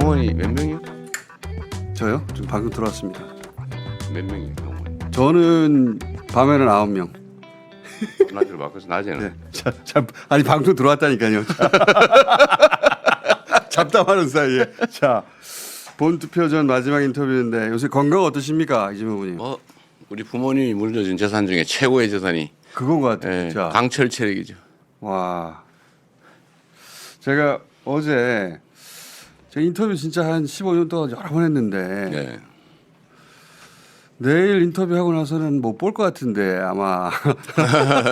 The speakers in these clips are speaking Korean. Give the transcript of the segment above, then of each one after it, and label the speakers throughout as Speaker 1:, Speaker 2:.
Speaker 1: 공무원이 몇 명이요?
Speaker 2: 저요? 지금 방금 들어왔습니다.
Speaker 1: 몇 명이요? 공무원?
Speaker 2: 저는 밤에는 9명.
Speaker 1: 낮으로 바꿔서 낮에는.
Speaker 2: 네. 아니 방송 들어왔다니까요. 잡담하는 사이에. 자, 본 투표 전 마지막 인터뷰인데 요새 건강 어떠십니까, 이재명 후보님?
Speaker 1: 우리 부모님이 물려준 재산 중에 최고의 재산이
Speaker 2: 그건 것 같아요.
Speaker 1: 예,
Speaker 2: 자,
Speaker 1: 강철 체력이죠.
Speaker 2: 와, 제가 어제 제 인터뷰 진짜 한 15년 동안 여러 번 했는데
Speaker 1: 네.
Speaker 2: 내일 인터뷰하고 나서는 못 볼 것 같은데 아마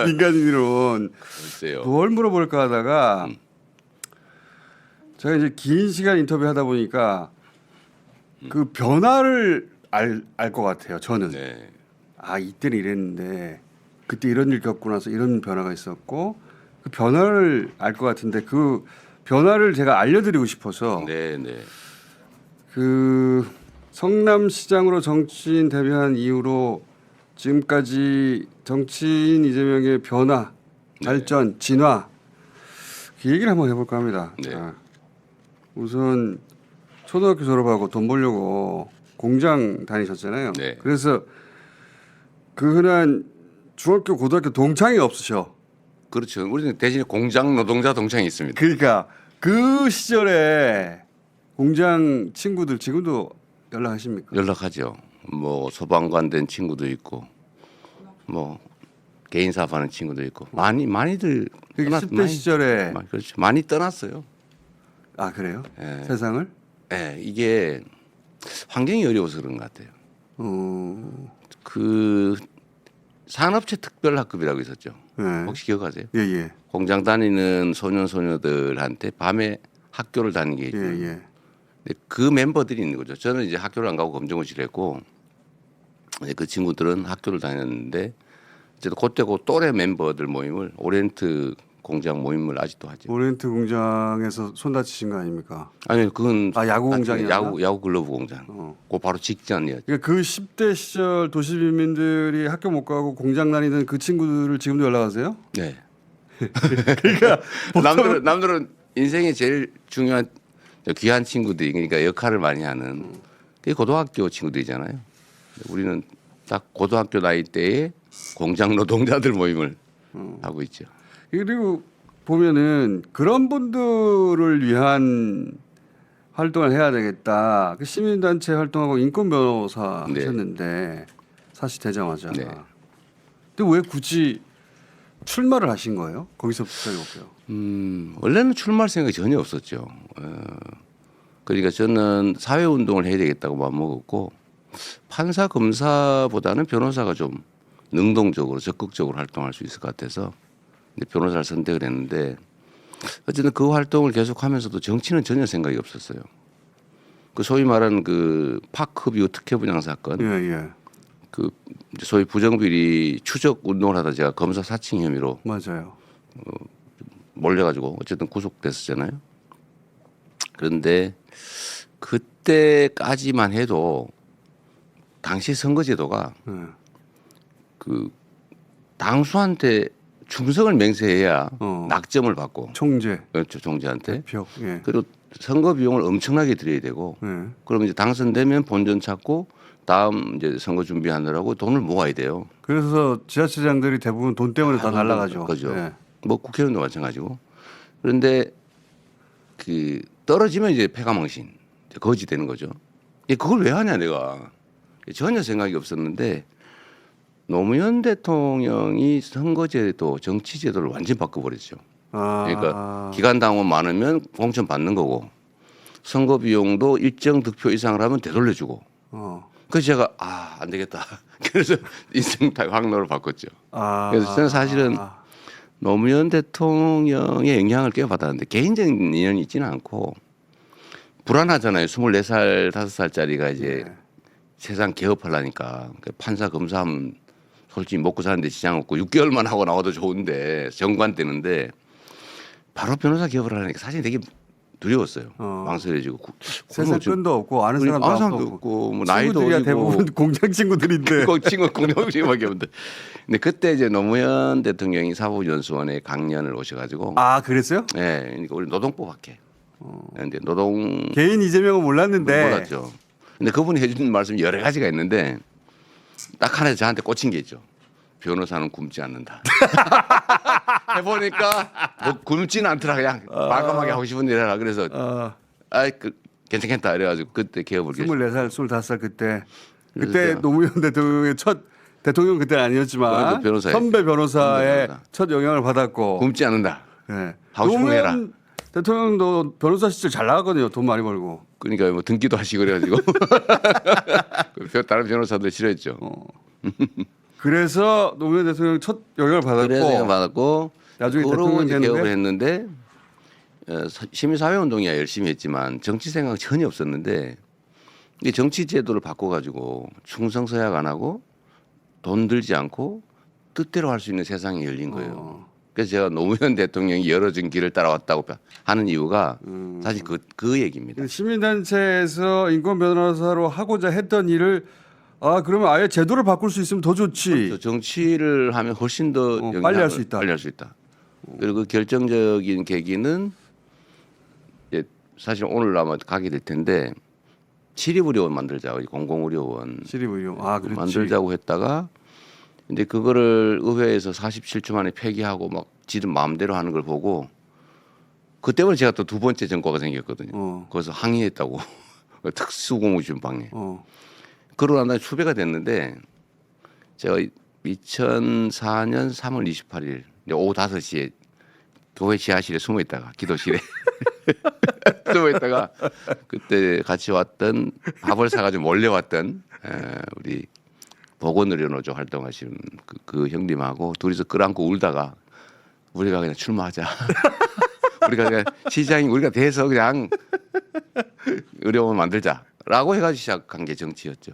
Speaker 2: 민간인으로는
Speaker 1: 글쎄요.
Speaker 2: 뭘 물어볼까 하다가 제가 이제 긴 시간 인터뷰하다 보니까 그 변화를 알 것 같아요. 저는
Speaker 1: 네.
Speaker 2: 아 이때는 이랬는데 그때 이런 일 겪고 나서 이런 변화가 있었고 그 변화를 알 것 같은데 그 변화를 제가 알려드리고 싶어서
Speaker 1: 네, 네.
Speaker 2: 그 성남시장으로 정치인 데뷔한 이후로 지금까지 정치인 이재명의 변화, 발전, 진화 그 얘기를 한번 해볼까 합니다.
Speaker 1: 네.
Speaker 2: 자, 우선 초등학교 졸업하고 돈 벌려고 공장 다니셨잖아요.
Speaker 1: 네.
Speaker 2: 그래서 그 흔한 중학교, 고등학교 동창이 없으셔.
Speaker 1: 그렇죠. 우리는 대신에 공장 노동자 동창이 있습니다.
Speaker 2: 그러니까 그 시절에 공장 친구들 지금도 연락하십니까?
Speaker 1: 연락하죠. 뭐 소방관 된 친구도 있고, 뭐 개인 사업하는 친구도 있고, 많이들
Speaker 2: 그러니까 10대 시절에
Speaker 1: 그렇죠. 많이 떠났어요.
Speaker 2: 아 그래요?
Speaker 1: 예.
Speaker 2: 세상을?
Speaker 1: 예, 이게 환경이 어려워서 그런 것 같아요. 그 산업체 특별학급이라고 있었죠.
Speaker 2: 네.
Speaker 1: 혹시 기억하세요?
Speaker 2: 예예.
Speaker 1: 공장 다니는 소년 소녀들한테 밤에 학교를 다니게 해줘요.
Speaker 2: 예예.
Speaker 1: 근데 그 멤버들이 있는 거죠. 저는 이제 학교를 안 가고 검정고시를 했고 이제 그 친구들은 학교를 다녔는데 이제 그때 그 또래 멤버들 모임을 오리엔트 공장 모임을 아직도 하죠.
Speaker 2: 오리엔트 공장에서 손 다치신 거 아닙니까?
Speaker 1: 아니 그건
Speaker 2: 아, 야구 공장이었나?
Speaker 1: 야구 글러브 공장. 그 바로 직전이었죠.
Speaker 2: 그러니까 그 10대 시절 도시민들이 학교 못 가고 공장 다니던 그 친구들을 지금도 연락하세요?
Speaker 1: 네.
Speaker 2: 그러니까
Speaker 1: 남들은 인생에 제일 중요한 귀한 친구들이 그러니까 역할을 많이 하는 그게 고등학교 친구들이잖아요. 우리는 딱 고등학교 나이 때에 공장 노동자들 모임을 하고 있죠.
Speaker 2: 그리고 보면은 그런 분들을 위한 활동을 해야 되겠다. 그 시민단체 활동하고 인권 변호사
Speaker 1: 네.
Speaker 2: 하셨는데 사실 되자마자.
Speaker 1: 네.
Speaker 2: 근데 왜 굳이 출마를 하신 거예요? 거기서부터 시작해볼게요.
Speaker 1: 원래는 출마할 생각이 전혀 없었죠. 그러니까 저는 사회운동을 해야 되겠다고 마음먹었고 판사 검사보다는 변호사가 좀 능동적으로 적극적으로 활동할 수 있을 것 같아서 변호사를 선택을 했는데 어쨌든 그 활동을 계속하면서도 정치는 전혀 생각이 없었어요. 그 소위 말하는 그 파크뷰 특혜 분양 사건,
Speaker 2: 예.
Speaker 1: 그 소위 부정비리 추적 운동을 하다 제가 검사 사칭 혐의로
Speaker 2: 맞아요.
Speaker 1: 몰려가지고 어쨌든 구속됐었잖아요. 그런데 그때까지만 해도 당시 선거제도가 그 당수한테 충성을 맹세해야 낙점을 받고
Speaker 2: 총재,
Speaker 1: 그렇죠 총재한테
Speaker 2: 표. 예.
Speaker 1: 그리고 선거 비용을 엄청나게 들여야 되고 그럼 이제 당선되면 본전 찾고 다음 이제 선거 준비하느라고 돈을 모아야 돼요.
Speaker 2: 그래서 지자체장들이 대부분 돈 때문에 다 날라가죠.
Speaker 1: 그죠.
Speaker 2: 예.
Speaker 1: 뭐 국회의원도 마찬가지고. 그런데 그 떨어지면 이제 패가망신 이제 거지 되는 거죠. 그걸 왜 하냐 내가 전혀 생각이 없었는데 노무현 대통령이 선거제도 정치제도를 완전 바꿔버렸죠. 그러니까 기간 당원 많으면 공천 받는 거고 선거 비용도 일정 득표 이상을 하면 되돌려주고. 그래서 제가 안 되겠다. 그래서 인생 확로를 바꿨죠. 그래서 저는 사실은 노무현 대통령의 영향을 꽤 받았는데 개인적인 인연이 있지는 않고 불안하잖아요. 24살, 5살짜리가 이제 세상 개업하려니까 판사 검사하면 솔직히 먹고 사는데 지장 없고 6개월만 하고 나와도 좋은데 정관 되는데 바로 변호사 기업을 하려니까 사실 되게 두려웠어요. 망설여지고
Speaker 2: 세상 끈도 없고 아는 사람도
Speaker 1: 없고 뭐 나이도
Speaker 2: 친구들이야
Speaker 1: 어리고
Speaker 2: 대부분 공장 친구들인데
Speaker 1: 그 친구 공룡식밖에 없는데 근데 그때 이제 노무현 대통령이 사법연수원에 강연을 오셔가지고
Speaker 2: 그랬어요?
Speaker 1: 네, 그러니까 우리 노동법 학회 근데 노동
Speaker 2: 개인 이재명은 몰랐는데
Speaker 1: 몰랐죠. 근데 그분이 해준 말씀이 여러 가지가 있는데 딱 하나 저한테 꽂힌 게 있죠. 변호사는 굶지 않는다. 해보니까 뭐 굶지는 않더라. 그냥 과감하게 하고 싶은 일 해라. 그래서 괜찮겠다 이래가지고 그때 개업을 결심.
Speaker 2: 24살, 25살 그때
Speaker 1: 그래서
Speaker 2: 노무현 대통령의 첫 대통령 그때는 아니었지만
Speaker 1: 그 변호사의
Speaker 2: 선배 변호사의
Speaker 1: 변호사.
Speaker 2: 첫 영향을 받았고
Speaker 1: 굶지 않는다.
Speaker 2: 네.
Speaker 1: 하고 싶은 거 해라.
Speaker 2: 노무현 대통령도 변호사 시절 잘 나갔거든요. 돈 많이 벌고.
Speaker 1: 그러니까 뭐 등기도 하시고 그래가지고 다른 변호사들 싫어했죠.
Speaker 2: 그래서 노무현 대통령 첫 영향을
Speaker 1: 그래서
Speaker 2: 받았고
Speaker 1: 받았고
Speaker 2: 나중에
Speaker 1: 그러고
Speaker 2: 대통령
Speaker 1: 이제 개업을
Speaker 2: 됐는데
Speaker 1: 했는데 시민사회운동이야 열심히 했지만 정치 생각 전혀 없었는데 이 정치 제도를 바꿔가지고 충성서약 안 하고 돈 들지 않고 뜻대로 할 수 있는 세상이 열린 거예요. 그래서 제가 노무현 대통령이 열어준 길을 따라왔다고 하는 이유가 사실 그 얘기입니다.
Speaker 2: 시민단체에서 인권 변호사로 하고자 했던 일을 그러면 아예 제도를 바꿀 수 있으면 더 좋지.
Speaker 1: 그렇죠. 정치를 하면 훨씬 더
Speaker 2: 빨리 할 수 있다.
Speaker 1: 빨리 할 수 있다. 그리고 그 결정적인 계기는 이제 사실 오늘 아마 가게 될 텐데 시립의료원 만들자고 공공의료원
Speaker 2: 시립의료. 그렇지.
Speaker 1: 만들자고 했다가 근데 그거를 의회에서 47초 만에 폐기하고 막 지들 마음대로 하는 걸 보고 그때부터 제가 또 두 번째 전과가 생겼거든요. 거기서 항의했다고 특수공무지원 방해. 그러고 난 다음에 추배가 됐는데 제가 2004년 3월 28일 오후 5시에 교회 지하실에 숨어 있다가 기도실에 숨어 있다가 그때 같이 왔던 밥을 사가지고 몰래 왔던 우리 보건의료노조 활동하시는 그 형님하고 둘이서 끌안고 울다가 우리가 그냥 출마하자. 우리가 그냥 시장이 우리가 돼서 그냥 의료원 만들자라고 해가지고 시작한 게 정치였죠.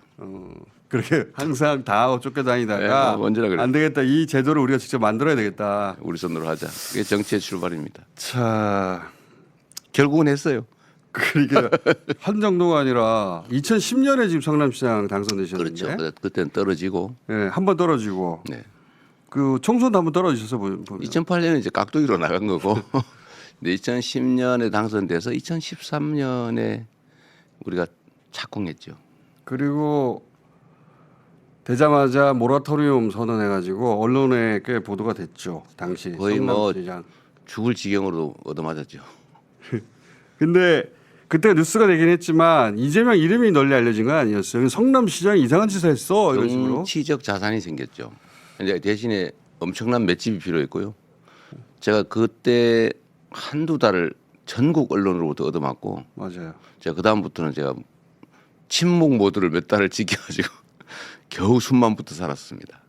Speaker 2: 그렇게 항상 당하고 쫓겨다니다가
Speaker 1: 네, 언제나 그랬죠.
Speaker 2: 안 되겠다. 이 제도를 우리가 직접 만들어야 되겠다.
Speaker 1: 우리 손으로 하자. 그게 정치의 출발입니다.
Speaker 2: 자,
Speaker 1: 결국은 했어요.
Speaker 2: 그러니까 한 정도가 아니라 2010년에 지금 성남시장 당선되셨는데,
Speaker 1: 그렇죠. 그때는 떨어지고.
Speaker 2: 네, 한 번 떨어지고,
Speaker 1: 네.
Speaker 2: 그 총선도 한 번 떨어지셔서 보면
Speaker 1: 2008년에 이제 깍두기로 나간 거고, 근데 2010년에 당선돼서 2013년에 우리가 착공했죠.
Speaker 2: 그리고 되자마자 모라토리움 선언해가지고 언론에 꽤 보도가 됐죠. 당시
Speaker 1: 거의 뭐
Speaker 2: 성남시장.
Speaker 1: 죽을 지경으로 얻어맞았죠.
Speaker 2: 근데 그때 뉴스가 되긴 했지만 이재명 이름이 널리 알려진 건 아니었어요. 성남시장이 이상한 짓을 했어 이런 식으로.
Speaker 1: 정치적 자산이 생겼죠. 근데 대신에 엄청난 맷집이 필요했고요. 제가 그때 한두 달을 전국 언론으로부터 얻어맞고
Speaker 2: 맞아요.
Speaker 1: 제가 그 다음부터는 제가 침묵 모드를 몇 달을 지켜가지고 겨우 숨만 붙어 살았습니다.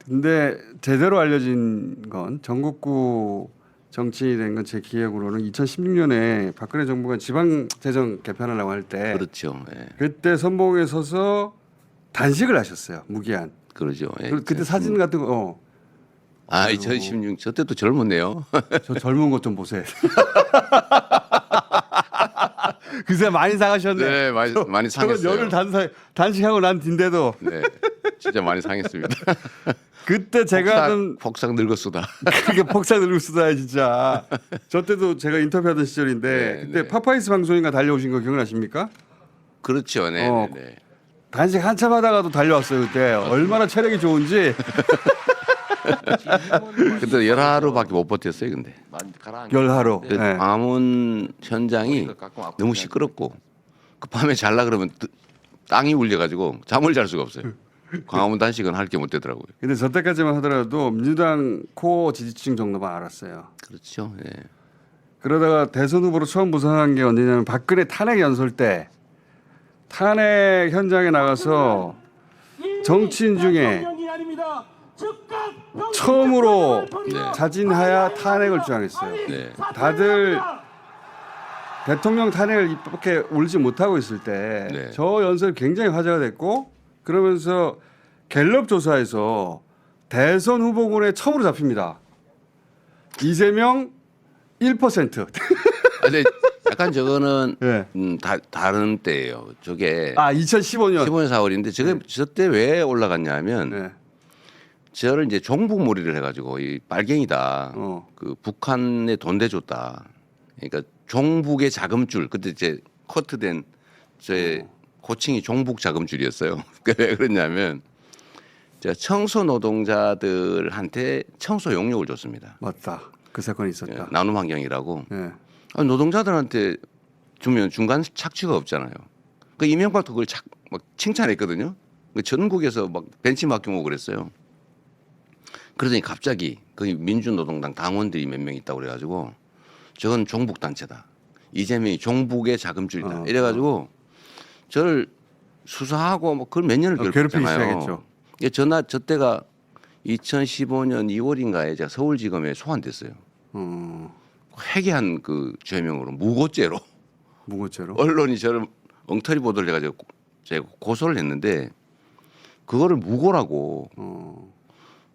Speaker 2: 근데 제대로 알려진 건 전국구 정치된 건 제 기억으로는 2016년에 박근혜 정부가 지방재정 개편하려고 할 때
Speaker 1: 그렇죠. 예.
Speaker 2: 그때 선봉에 서서 단식을 하셨어요. 무기한.
Speaker 1: 그러죠. 예.
Speaker 2: 그때 사진 같은 거
Speaker 1: 2016, 저 때도 젊었네요.
Speaker 2: 저 젊은 것 좀 보세요. 그새 많이 상하셨네.
Speaker 1: 네, 많이
Speaker 2: 저는
Speaker 1: 상했어요.
Speaker 2: 열흘 단식하고 난 뒤인데도
Speaker 1: 네, 진짜 많이 상했습니다.
Speaker 2: 그때 제가 좀
Speaker 1: 폭삭 늙었수다.
Speaker 2: 그게 폭삭 늙을 수다 진짜. 저 때도 제가 인터뷰하던 시절인데
Speaker 1: 네,
Speaker 2: 그때
Speaker 1: 네.
Speaker 2: 파파이스 방송인가 달려오신 거 기억나십니까?
Speaker 1: 그렇죠. 네,
Speaker 2: 어.
Speaker 1: 네.
Speaker 2: 단식 한참 하다가도 달려왔어요 그때. 얼마나 체력이 좋은지.
Speaker 1: 근데 열하루밖에 못 버텼어요. 근데
Speaker 2: 열하루.
Speaker 1: 그
Speaker 2: 네.
Speaker 1: 광화문 현장이 너무 시끄럽고 그 밤에 잘라 그러면 땅이 울려가지고 잠을 잘 수가 없어요. 광화문 단식은 할 게 못 되더라고요.
Speaker 2: 근데 저 때까지만 하더라도 민주당 코어 지지층 정도만 알았어요.
Speaker 1: 그렇죠. 예.
Speaker 2: 그러다가 대선 후보로 처음 부상한 게 언제냐면 박근혜 탄핵 연설 때 탄핵 현장에 나가서 정치인 중에 처음으로
Speaker 1: 네.
Speaker 2: 자진하야 탄핵을 주장했어요.
Speaker 1: 네.
Speaker 2: 다들 대통령 탄핵을 이렇게 올리지 못하고 있을 때
Speaker 1: 네.
Speaker 2: 저 연설이 굉장히 화제가 됐고 그러면서 갤럽 조사에서 대선 후보군에 처음으로 잡힙니다. 이재명 1%.
Speaker 1: 근데 약간 저거는
Speaker 2: 네.
Speaker 1: 다른 때예요. 저게
Speaker 2: 2015년.
Speaker 1: 15년 4월인데 저때 왜 올라갔냐면
Speaker 2: 네.
Speaker 1: 저를 이제 종북몰이를 해가지고 이 빨갱이다.
Speaker 2: 어.
Speaker 1: 그 북한에 돈 대줬다. 그러니까 종북의 자금줄 그때 이제 커트된 제 호칭이 종북 자금줄이었어요. 왜 그랬냐면 제가 청소 노동자들한테 청소 용역을 줬습니다.
Speaker 2: 맞다. 그 사건이
Speaker 1: 예,
Speaker 2: 있었다.
Speaker 1: 나눔 환경이라고.
Speaker 2: 예.
Speaker 1: 아니, 노동자들한테 주면 중간 착취가 없잖아요. 그 이명박도 그걸 막 칭찬했거든요. 그 전국에서 막 벤치마킹 오고 그랬어요. 그러더니 갑자기 거기 민주노동당 당원들이 몇 명 있다고 그래가지고 저건 종북 단체다. 이재명이 종북의 자금줄이다. 이래가지고 저를 수사하고 뭐 그걸 몇 년을
Speaker 2: 괴롭히기
Speaker 1: 괴롭혔잖아요.
Speaker 2: 시작했죠.
Speaker 1: 예, 저 때가 2015년 2월인가에 제가 서울지검에 소환됐어요. 회계한 그 죄명으로 무고죄로
Speaker 2: 무고죄로.
Speaker 1: 언론이 저를 엉터리 보도를 해가지고 제가 고소를 했는데 그거를 무고라고.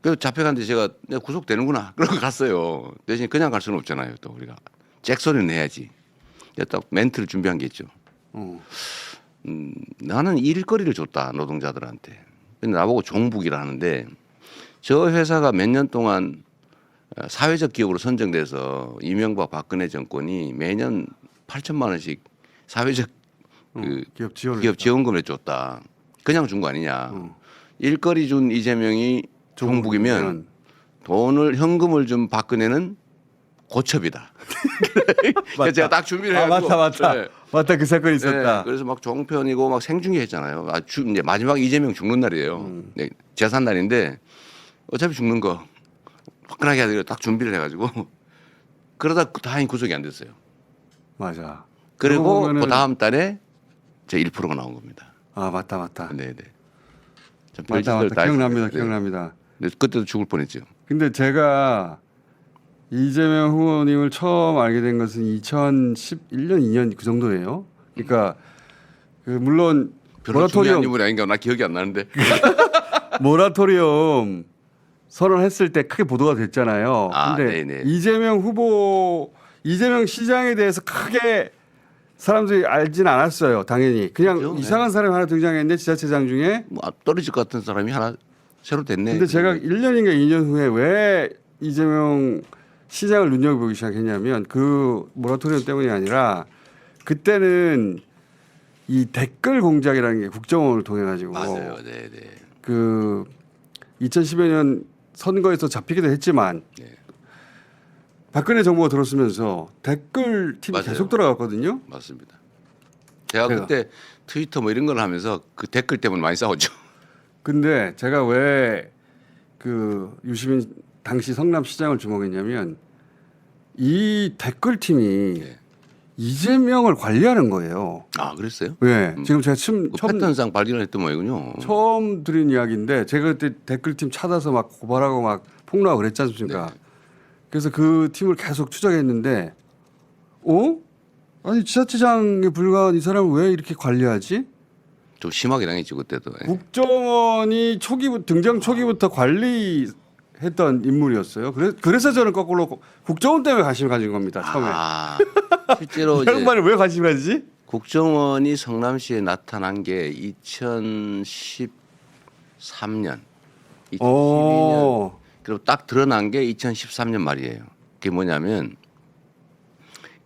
Speaker 1: 그래서 잡혀갔는데 제가 내가 구속되는구나 그러고 갔어요. 대신 그냥 갈 수는 없잖아요. 또 우리가 잭소리는 해야지. 딱 멘트를 준비한 게 있죠. 나는 일거리를 줬다 노동자들한테. 근데 나보고 종북이라 하는데 저 회사가 몇 년 동안 사회적 기업으로 선정돼서 이명박 박근혜 정권이 매년 8천만 원씩 사회적 그 기업 지원금을 줬다. 그냥 준 거 아니냐. 일거리 준 이재명이 종북이면 돈을 현금을 준 박근혜는 고첩이다. 그래서 제가 딱 준비를 해가지고
Speaker 2: 맞다.
Speaker 1: 네.
Speaker 2: 맞다. 그 사건이 있었다.
Speaker 1: 네, 그래서 막 종편이고 막 생중계 했잖아요. 이제 마지막 이재명 죽는 날이에요. 네, 재산 날인데 어차피 죽는 거 화끈하게 하기로 딱 준비를 해가지고 그러다 다행히 구속이 안 됐어요.
Speaker 2: 맞아.
Speaker 1: 그리고
Speaker 2: 보면은...
Speaker 1: 그 다음 달에 제 1%가 나온 겁니다.
Speaker 2: 아 맞다.
Speaker 1: 네네.
Speaker 2: 맞다. 기억납니다.
Speaker 1: 네, 그때도 죽을 뻔했죠.
Speaker 2: 근데 제가 이재명 후보님을 처음 알게 된 것은 2011년, 2년 그 정도예요. 그러니까 그 물론
Speaker 1: 별로 중요한 인물이 아닌가 나 기억이 안 나는데.
Speaker 2: 모라토리엄 선언했을 때 크게 보도가 됐잖아요. 근데
Speaker 1: 네네.
Speaker 2: 이재명 시장에 대해서 크게 사람들이 알지는 않았어요. 당연히 그냥
Speaker 1: 그렇죠?
Speaker 2: 이상한 사람이 하나 등장했는데 지자체장 중에
Speaker 1: 뭐 떨어질 것 같은 사람이 하나 새로 됐네.
Speaker 2: 근데 제가 1년인가 2년 후에 왜 이재명 시장을 눈여겨보기 시작했냐면 그 모라토리엄 때문이 아니라 그때는 이 댓글 공작이라는 게 국정원을 통해 가지고
Speaker 1: 맞아요. 네네.
Speaker 2: 그 2010여 년 선거에서 잡히기도 했지만
Speaker 1: 네.
Speaker 2: 박근혜 정부가 들어서면서 댓글 팀이
Speaker 1: 맞아요.
Speaker 2: 계속 들어갔거든요.
Speaker 1: 맞습니다. 제가 그때 트위터 뭐 이런 걸 하면서 그 댓글 때문에 많이 싸웠죠.
Speaker 2: 근데 제가 왜 그 유시민 당시 성남시장을 주목했냐면 이 댓글 팀이
Speaker 1: 네.
Speaker 2: 이재명을 관리하는 거예요.
Speaker 1: 아 그랬어요?
Speaker 2: 네, 지금 제가
Speaker 1: 그 패턴상 발견했던 모양이군요.
Speaker 2: 처음 드린 이야기인데 제가 그때 댓글팀 찾아서 막 고발하고 막 폭로하고 그랬지 않습니까?
Speaker 1: 네.
Speaker 2: 그래서 그 팀을 계속 추적했는데 아니 지자체장에 불과한 이 사람을 왜 이렇게 관리하지?
Speaker 1: 좀 심하게 당했죠 그때도. 네.
Speaker 2: 국정원이 등장 초기부터 관리했던 인물이었어요. 그래서 저는 거꾸로 국정원 때문에 관심을 가진 겁니다. 처음에.
Speaker 1: 실제로
Speaker 2: 이 양반을 왜 관심을 가지지?
Speaker 1: 국정원이 성남시에 나타난 게 2013년, 2012년 그리고 딱 드러난 게 2013년 말이에요. 그게 뭐냐면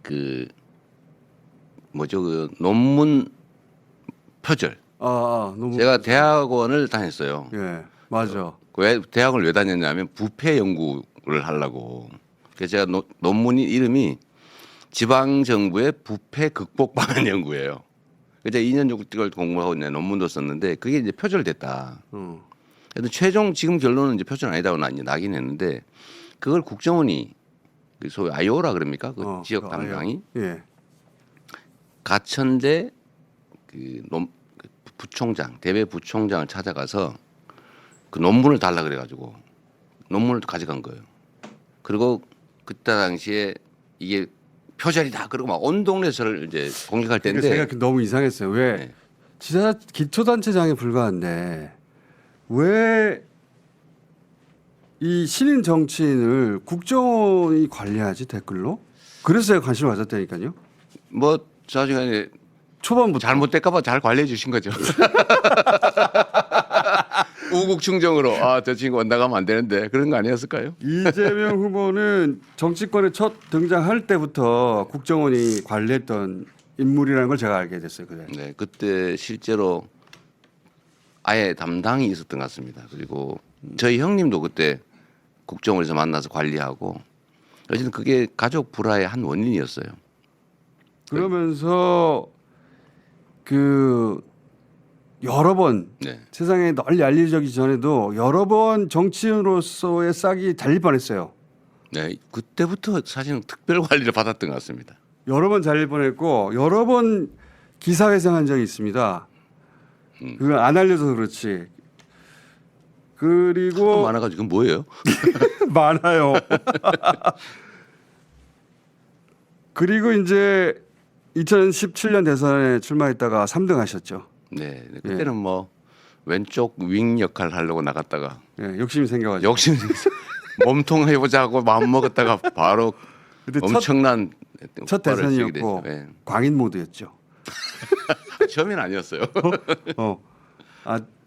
Speaker 1: 그 논문 표절.
Speaker 2: 너무
Speaker 1: 제가 대학원을 다녔어요.
Speaker 2: 예, 맞아.
Speaker 1: 왜 대학을 왜 다녔냐면 부패 연구를 하려고. 그래서 제가 논문 이름이 지방 정부의 부패 극복 방안 연구예요. 그래서 2년 6개월 공부하고 이제 논문도 썼는데 그게 이제 표절됐다. 그래도 최종 지금 결론은 이제 표절 아니다고 나긴 했는데 그걸 국정원이 그 소위 아이오라 그럽니까? 그 지역 담당이 가천대 부총장 대외 부총장을 찾아가서 그 논문을 달라 그래가지고 논문을 가져간 거예요. 그리고 그때 당시에 이게 표절이다. 그리고 막 온 동네 저를 이제 공격할 때인데
Speaker 2: 제가 너무 이상했어요. 왜 기초단체장에 불과한데 왜 이 신인 정치인을 국정원이 관리하지 댓글로? 그래서 제가 관심을 가졌다니까요.
Speaker 1: 뭐 초반부터 잘못될까봐 잘 관리해 주신 거죠. 우국 충정으로 저 친구 원나가면 안 되는데 그런 거 아니었을까요?
Speaker 2: 이재명 후보는 정치권에 첫 등장할 때부터 국정원이 관리했던 인물이라는 걸 제가 알게 됐어요. 그래.
Speaker 1: 네, 그때 실제로 아예 담당이 있었던 것 같습니다. 그리고 저희 형님도 그때 국정원에서 만나서 관리하고 어쨌든 그게 가족 불화의 한 원인이었어요.
Speaker 2: 그러면서 그 여러 번
Speaker 1: 네,
Speaker 2: 세상에 널리 알려지기 전에도 여러 번 정치인으로서의 싹이 달릴 뻔했어요.
Speaker 1: 네, 그때부터 사실은 특별 관리를 받았던 것 같습니다.
Speaker 2: 여러 번 잘릴 뻔했고 여러 번 기사회생한 적이 있습니다. 그건 안 알려서 그렇지. 그리고
Speaker 1: 많아가지고 그건 뭐예요?
Speaker 2: 많아요. 그리고 이제 2017년 대선에 출마했다가 3등 하셨죠.
Speaker 1: 네, 그때는 뭐 왼쪽 윙 역할 하려고 나갔다가
Speaker 2: 예, 욕심이 생겨가지고.
Speaker 1: 욕심 몸통 해보자고 마음 먹었다가 바로
Speaker 2: 그때
Speaker 1: 엄청난
Speaker 2: 첫
Speaker 1: 폭발을 쓰게
Speaker 2: 대선이었고
Speaker 1: 됐죠. 네.
Speaker 2: 광인 모드였죠.
Speaker 1: 처음엔 아니었어요.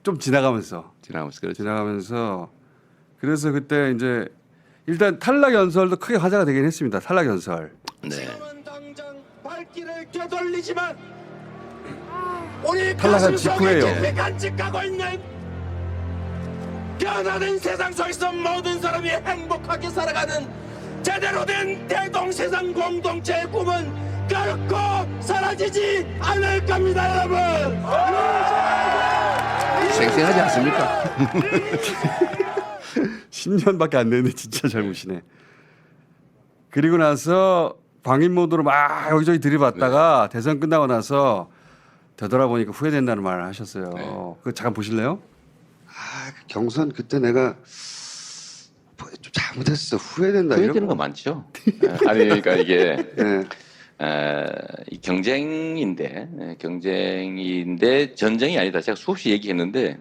Speaker 2: 좀 지나가면서
Speaker 1: 지나가면서 그렇죠.
Speaker 2: 지나가면서 그래서 그때 이제 일단 탈락 연설도 크게 화제가 되긴 했습니다. 탈락 연설.
Speaker 1: 네.
Speaker 3: 지금은 당장 발길을 되돌리지만 우리
Speaker 2: 탈락한
Speaker 3: 가슴속에
Speaker 2: 직후예요.
Speaker 3: 깊이 간직하고 있는 변화된 세상 속에서 모든 사람이 행복하게 살아가는 제대로 된 대동세상 공동체의 꿈은 결코 사라지지 않을 겁니다, 여러분.
Speaker 1: 생생하지 않습니까?
Speaker 2: 10년밖에 안 됐는데 진짜 잘 보시네. 그리고 나서 광인 모드로 막 여기저기 들이받다가 대선 끝나고 나서 되돌아보니까 후회된다는 말을 하셨어요.
Speaker 1: 네.
Speaker 2: 그거 잠깐 보실래요?
Speaker 4: 그 경선 그때 내가 좀 잘못했어 후회된다
Speaker 5: 후회되는
Speaker 4: 이런
Speaker 5: 거 많죠. 아니 그러니까 이게
Speaker 4: 네.
Speaker 5: 이 경쟁인데 전쟁이 아니다. 제가 수없이 얘기했는데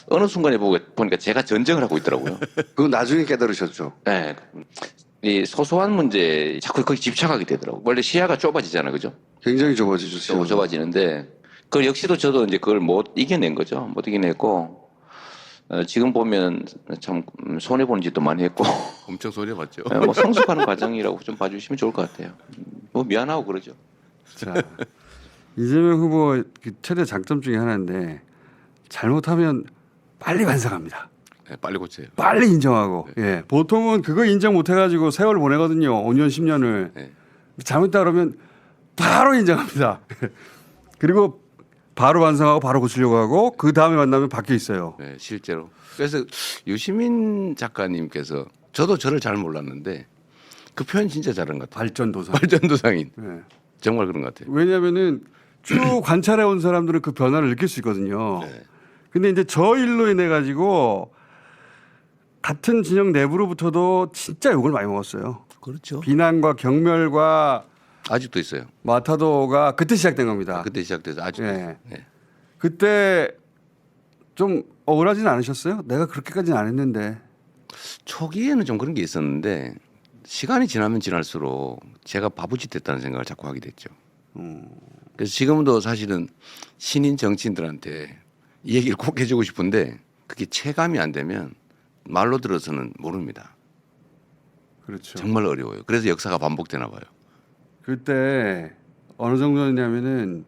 Speaker 5: 어느 순간에 보니까 제가 전쟁을 하고 있더라고요.
Speaker 4: 그거 나중에 깨달으셨죠.
Speaker 5: 네. 이 소소한 문제 자꾸 거기 집착하게 되더라고요. 원래 시야가 좁아지잖아요, 그죠?
Speaker 4: 굉장히 좁아지셨어요.
Speaker 5: 좁아지는데 그 역시도 저도 이제 그걸 못 이겨낸 거죠. 못 이겨냈고 지금 보면 참 손해 보는 짓도 많이 했고
Speaker 1: 엄청 소리 봤죠.
Speaker 5: 뭐 성숙하는 과정이라고 좀 봐주시면 좋을 것 같아요. 뭐 미안하고 그러죠.
Speaker 2: 자, 이재명 후보 그 최대 장점 중에 하나인데 잘못하면 빨리 반성합니다.
Speaker 1: 네, 빨리 고쳐요.
Speaker 2: 빨리 인정하고. 예. 보통은 그거 인정 못 해가지고 세월 보내거든요. 5년, 10년을.
Speaker 1: 네.
Speaker 2: 잘못했다 그러면 바로 인정합니다. 그리고 바로 반성하고 바로 고치려고 하고 그 다음에 만나면 바뀌어 있어요.
Speaker 1: 네, 실제로. 그래서 유시민 작가님께서 저도 저를 잘 몰랐는데 그 표현 진짜 잘한 것 같아요.
Speaker 2: 발전도상.
Speaker 1: 발전도상인.
Speaker 2: 예.
Speaker 1: 정말 그런 것 같아요.
Speaker 2: 왜냐하면은 쭉 관찰해 온 사람들은 그 변화를 느낄 수 있거든요.
Speaker 1: 네.
Speaker 2: 근데 이제 저 일로 인해 가지고 같은 진영 내부로부터도 진짜 욕을 많이 먹었어요.
Speaker 1: 그렇죠.
Speaker 2: 비난과 경멸과
Speaker 1: 아직도 있어요.
Speaker 2: 마타도가 그때 시작된 겁니다.
Speaker 1: 그때 시작돼서 아직도
Speaker 2: 예.
Speaker 1: 있어요. 네.
Speaker 2: 그때 좀 억울하진 않으셨어요? 내가 그렇게까지는 안 했는데.
Speaker 1: 초기에는 좀 그런 게 있었는데 시간이 지나면 지날수록 제가 바보짓 됐다는 생각을 자꾸 하게 됐죠. 그래서 지금도 사실은 신인 정치인들한테 이 얘기를 꼭 해주고 싶은데 그게 체감이 안 되면 말로 들어서는 모릅니다.
Speaker 2: 그렇죠.
Speaker 1: 정말 어려워요. 그래서 역사가 반복되나 봐요.
Speaker 2: 그때 어느 정도였냐면은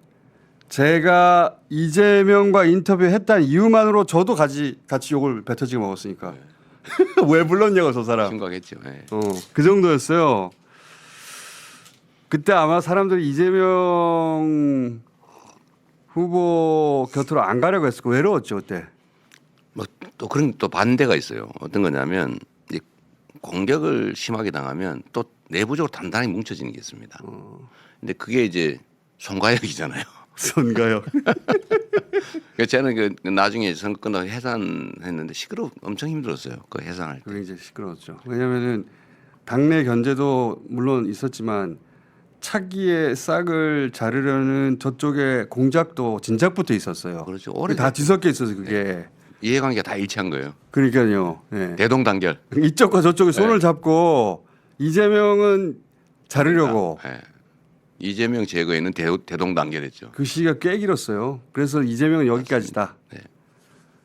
Speaker 2: 제가 이재명과 인터뷰했다는 이유만으로 저도 같이 욕을 뱉어지게 먹었으니까. 왜 불렀냐고 저 사람.
Speaker 1: 심각했죠. 네.
Speaker 2: 그 정도였어요. 그때 아마 사람들이 이재명 후보 곁으로 안 가려고 했을 거 외로웠죠 그때.
Speaker 1: 뭐 또 그런 또 반대가 있어요. 어떤 거냐면 이제 공격을 심하게 당하면 또 내부적으로 단단히 뭉쳐지는 게 있습니다. 근데 그게 이제 송가혁이잖아요.
Speaker 2: 선가요.
Speaker 1: 그래서 저는 그 나중에 선거 끝나고 해산했는데 엄청 힘들었어요. 그 해산할 때.
Speaker 2: 그게 이제 시끄러웠죠. 왜냐하면은 당내 견제도 물론 있었지만 차기의 싹을 자르려는 저쪽에 공작도 진작부터 있었어요.
Speaker 1: 그렇죠.
Speaker 2: 그게
Speaker 1: 오래
Speaker 2: 다 뒤섞여 있어서 그게.
Speaker 1: 이해관계가 다 일치한 거예요.
Speaker 2: 그러니까요. 예.
Speaker 1: 대동단결.
Speaker 2: 이쪽과 저쪽이 손을 잡고 이재명은 자르려고
Speaker 1: 예. 이재명 제거에는 대동단결했죠.
Speaker 2: 그 시기가 꽤 길었어요. 그래서 이재명은 여기까지다.
Speaker 1: 네.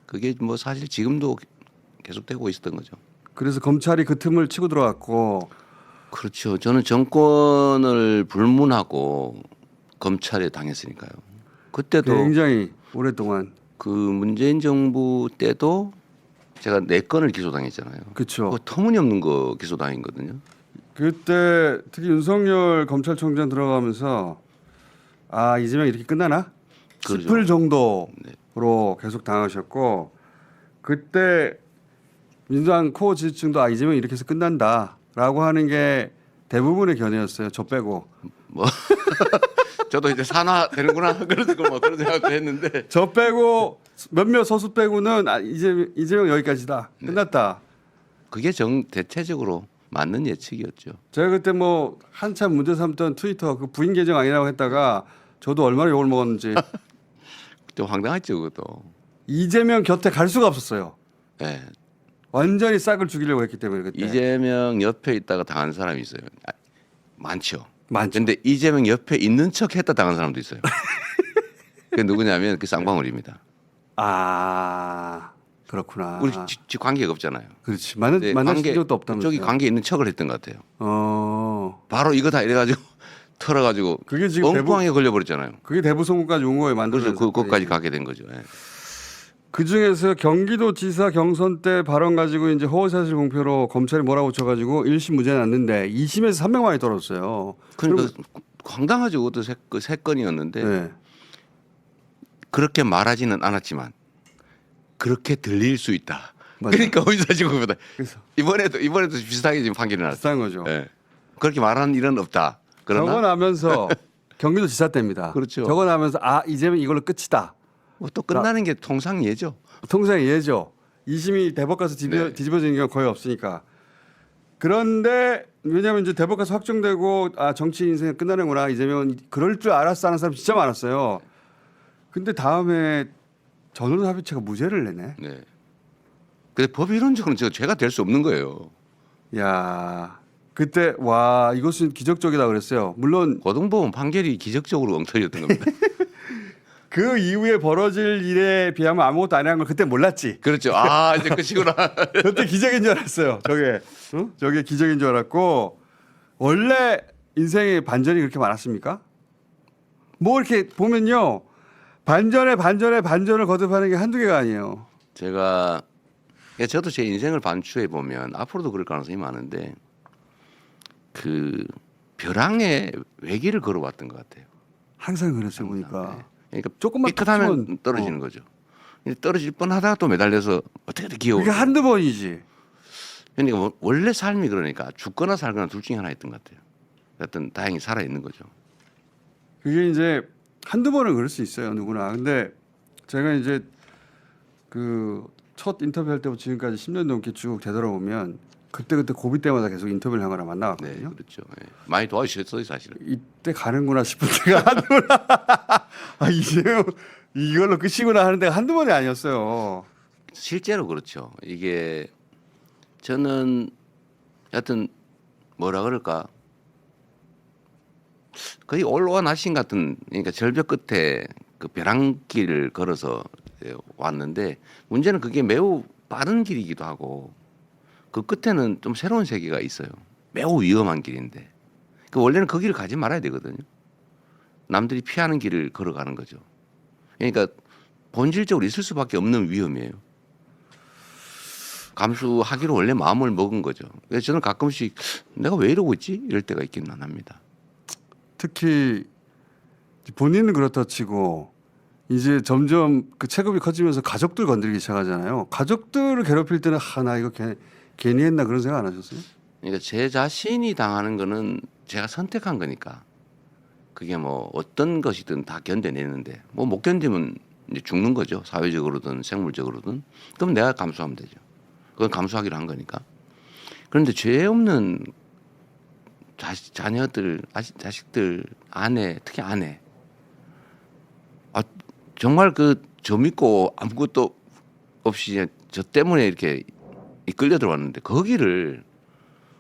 Speaker 1: 그게 뭐 사실 지금도 계속되고 있었던 거죠.
Speaker 2: 그래서 검찰이 그 틈을 치고 들어갔고
Speaker 1: 그렇죠. 저는 정권을 불문하고 검찰에 당했으니까요. 그때도
Speaker 2: 굉장히 오랫동안
Speaker 1: 그 문재인 정부 때도 제가 4건을 기소당했잖아요.
Speaker 2: 그렇죠.
Speaker 1: 그거 터무니없는 거 기소당했거든요.
Speaker 2: 그때 특히 윤석열 검찰총장 들어가면서 아 이재명 이렇게 끝나나
Speaker 1: 그러죠.
Speaker 2: 싶을 정도로
Speaker 1: 네.
Speaker 2: 계속 당하셨고 그때 민주당 코어 지지층도 아 이재명 이렇게 해서 끝난다라고 하는 게 대부분의 견해였어요. 저 빼고
Speaker 1: 뭐 저도 이제 산화 되는구나 그런 뭐 그런 생각도 했는데
Speaker 2: 저 빼고 몇몇 소수 빼고는 아, 이재명 여기까지다 끝났다.
Speaker 1: 그게 대체적으로 맞는 예측이었죠.
Speaker 2: 제가 그때 뭐 한참 문제 삼던 트위터 그 부인 계정 아니라고 했다가 저도 얼마나 욕을 먹었는지
Speaker 1: 그때 황당했죠, 그것도.
Speaker 2: 이재명 곁에 갈 수가 없었어요.
Speaker 1: 예.
Speaker 2: 완전히 싹을 죽이려고 했기 때문에 그때.
Speaker 1: 이재명 옆에 있다가 당한 사람이 있어요. 많죠.
Speaker 2: 많죠.
Speaker 1: 근데 이재명 옆에 있는 척 했다 당한 사람도 있어요. 그게 누구냐면 그 쌍방울입니다.
Speaker 2: 아 그렇구나.
Speaker 1: 우리 관계가 없잖아요.
Speaker 2: 그렇지
Speaker 1: 근데
Speaker 2: 만난 적도 없다면서요.
Speaker 1: 저기 관계 있는 척을 했던 것 같아요.
Speaker 2: 바로
Speaker 1: 바로 이거 다 이래가지고 털어가지고
Speaker 2: 그게 지금
Speaker 1: 엉뚱하게 걸려버렸잖아요.
Speaker 2: 그게 대부송구까지 온 거예요.
Speaker 1: 그래서
Speaker 2: 만들어서
Speaker 1: 그것까지 가게 된 거죠. 예.
Speaker 2: 그 중에서 경기도지사 경선 때 발언 가지고 이제 허위사실 공표로 검찰이 몰아붙여가지고 1심 무죄 났는데 2심에서 300만이 떨어졌어요.
Speaker 1: 그러니까 황당하죠. 그것도 세 건이었는데
Speaker 2: 네.
Speaker 1: 그렇게 말하지는 않았지만 그렇게 들릴 수 있다.
Speaker 2: 맞아요.
Speaker 1: 그러니까 허위사실공표다.
Speaker 2: 그래서
Speaker 1: 이번에도 비슷하게 지금 판결이 났어요.
Speaker 2: 비슷한 거죠.
Speaker 1: 예. 그렇게 말하는 일은 없다.
Speaker 2: 저거
Speaker 1: 그러나
Speaker 2: 나면서 경기도지사 때입니다.
Speaker 1: 그렇죠.
Speaker 2: 저거 나면서 아 이재명 이걸로 끝이다.
Speaker 1: 뭐 또 끝나는 게 통상 예죠.
Speaker 2: 통상 예죠. 2심이 대법 가서
Speaker 1: 네.
Speaker 2: 뒤집어지는 경우가 거의 없으니까. 그런데 왜냐하면 이제 대법 가서 확정되고 아 정치 인생 끝나는구나 이재명은 그럴 줄 알았어 하는 사람 진짜 많았어요. 근데 다음에 전원합의체가 무죄를 내네.
Speaker 1: 네. 근데 법 이론적으로는 저 죄가 될 수 없는 거예요.
Speaker 2: 야 그때 와 이것은 기적적이다 그랬어요. 물론
Speaker 1: 고등법원 판결이 기적적으로 엉터리였던 겁니다.
Speaker 2: 그 이후에 벌어질 일에 비하면 아무것도 아니라는 걸 그때 몰랐지.
Speaker 1: 그렇죠. 아 이제 끝이구나.
Speaker 2: 그때 기적인 줄 알았어요. 저게 기적인 줄 알았고 원래 인생에 반전이 그렇게 많았습니까? 뭐 이렇게 보면요 반전에 반전을 거듭하는 게 한두 개가 아니에요.
Speaker 1: 제가 저도 제 인생을 반추해 보면 앞으로도 그럴 가능성이 많은데 그 벼랑에 외길을 걸어왔던 것 같아요.
Speaker 2: 항상 그랬어요 보니까.
Speaker 1: 그러니까
Speaker 2: 조금만
Speaker 1: 삐끗하면
Speaker 2: 툭
Speaker 1: 떨어지는
Speaker 2: 치면,
Speaker 1: 거죠. 떨어질 뻔하다가 또 매달려서 어떻게든 기어.
Speaker 2: 그게 한두 번이지.
Speaker 1: 그러니까 원래 삶이 그러니까 죽거나 살거나 둘 중에 하나 있던 것 같아요. 하여튼 다행히 살아 있는 거죠.
Speaker 2: 그게 이제 한두 번은 그럴 수 있어요 누구나. 근데 제가 이제 그 첫 인터뷰할 때부터 지금까지 10년 넘게 쭉 되돌아보면 그때 고비 때마다 계속 인터뷰를 하거나
Speaker 1: 네,
Speaker 2: 만나왔거든요.
Speaker 1: 그렇죠. 예. 많이 도와주셨어요, 사실은.
Speaker 2: 이때 가는구나 싶은 때가 한두 번. 아 이제 이걸로 끝이구나 하는 데가 한두 번이 아니었어요.
Speaker 1: 실제로 그렇죠. 이게 저는 하여튼 뭐라 그럴까 거의 올와 나신 같은 그러니까 절벽 끝에 그 벼랑길을 걸어서 왔는데 문제는 그게 매우 빠른 길이기도 하고 그 끝에는 좀 새로운 세계가 있어요. 매우 위험한 길인데 그 원래는 그 길을 가지 말아야 되거든요. 남들이 피하는 길을 걸어가는 거죠. 그러니까 본질적으로 있을 수밖에 없는 위험이에요. 감수하기로 원래 마음을 먹은 거죠. 그래서 저는 가끔씩 내가 왜 이러고 있지? 이럴 때가 있기는 합니다.
Speaker 2: 특히 본인은 그렇다 치고 이제 점점 그 체급이 커지면서 가족들 건드리기 시작하잖아요. 가족들을 괴롭힐 때는 나 이거 괜히 했나 그런 생각 안 하셨어요?
Speaker 1: 그러니까 제 자신이 당하는 거는 제가 선택한 거니까 그게 뭐 어떤 것이든 다 견뎌내는데 뭐 못 견디면 이제 죽는 거죠. 사회적으로든 생물적으로든. 그럼 내가 감수하면 되죠. 그건 감수하기로 한 거니까. 그런데 죄 없는 자녀들, 자식들, 아내, 특히 아내. 아, 정말 그 저 믿고 아무것도 없이 저 때문에 이렇게 끌려 들어왔는데 거기를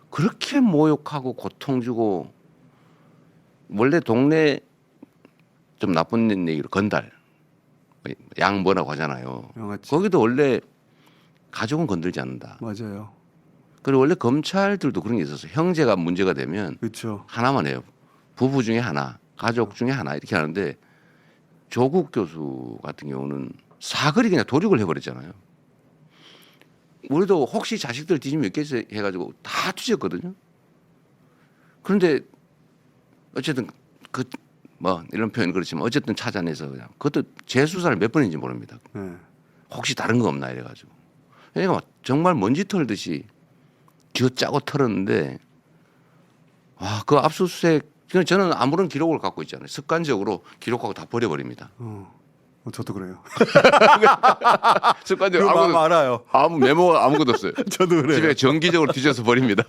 Speaker 1: 그렇게 모욕하고 고통 주고 원래 동네 좀 나쁜 얘기로 건달 양 뭐라고 하잖아요.
Speaker 2: 영아치.
Speaker 1: 거기도 원래 가족은 건들지 않는다.
Speaker 2: 맞아요.
Speaker 1: 그리고 원래 검찰들도 그런 게 있어서 형제가 문제가 되면
Speaker 2: 그렇죠.
Speaker 1: 하나만 해요. 부부 중에 하나, 가족 중에 하나 이렇게 하는데 조국 교수 같은 경우는 사거리 그냥 도륙을 해버렸잖아요. 우리도 혹시 자식들 뒤지면 있겠어 해가지고 다 뒤졌거든요. 그런데 어쨌든 그 뭐 이런 표현 그렇지만 어쨌든 찾아내서 그냥 그것도 재수사를 몇 번인지 모릅니다.
Speaker 2: 네.
Speaker 1: 혹시 다른 거 없나 이래가지고. 그러니까 정말 먼지 털듯이 쥐어짜고 털었는데 와, 그 압수수색 저는 아무런 기록을 갖고 있잖아요. 습관적으로 기록하고 다 버려버립니다.
Speaker 2: 저도 그래요.
Speaker 1: 습관적으로
Speaker 2: 그 마음 알아요.
Speaker 1: 아무 메모가 아무것도 없어요.
Speaker 2: 저도 그래요.
Speaker 1: 집에 정기적으로 뒤져서 버립니다.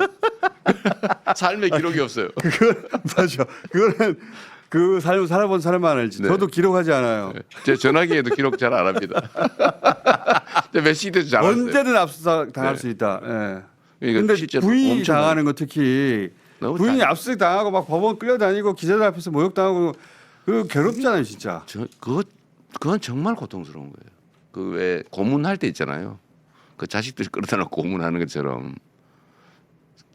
Speaker 1: 삶의 기록이 없어요.
Speaker 2: 맞아. 그거는 그 삶을 살아본 사람만 알지.
Speaker 1: 네.
Speaker 2: 저도 기록하지 않아요.
Speaker 1: 제 전화기에도 기록 잘 안 합니다. 메시지도 잘 안 써요.
Speaker 2: 언제든 압수수색 당할
Speaker 1: 네.
Speaker 2: 수 있다. 예.
Speaker 1: 그러니까
Speaker 2: 근데
Speaker 1: 실제로
Speaker 2: 부인이
Speaker 1: 엄청
Speaker 2: 당하는 거 특히
Speaker 1: 너무
Speaker 2: 부인이
Speaker 1: 다-
Speaker 2: 압수수색 당하고 막 법원 끌려다니고 기자들 앞에서 모욕당하고 그 괴롭잖아요, 진짜.
Speaker 1: 그건 정말 고통스러운 거예요. 그 왜 고문할 때 있잖아요. 그 자식들이 끌어다 놓고 고문하는 것처럼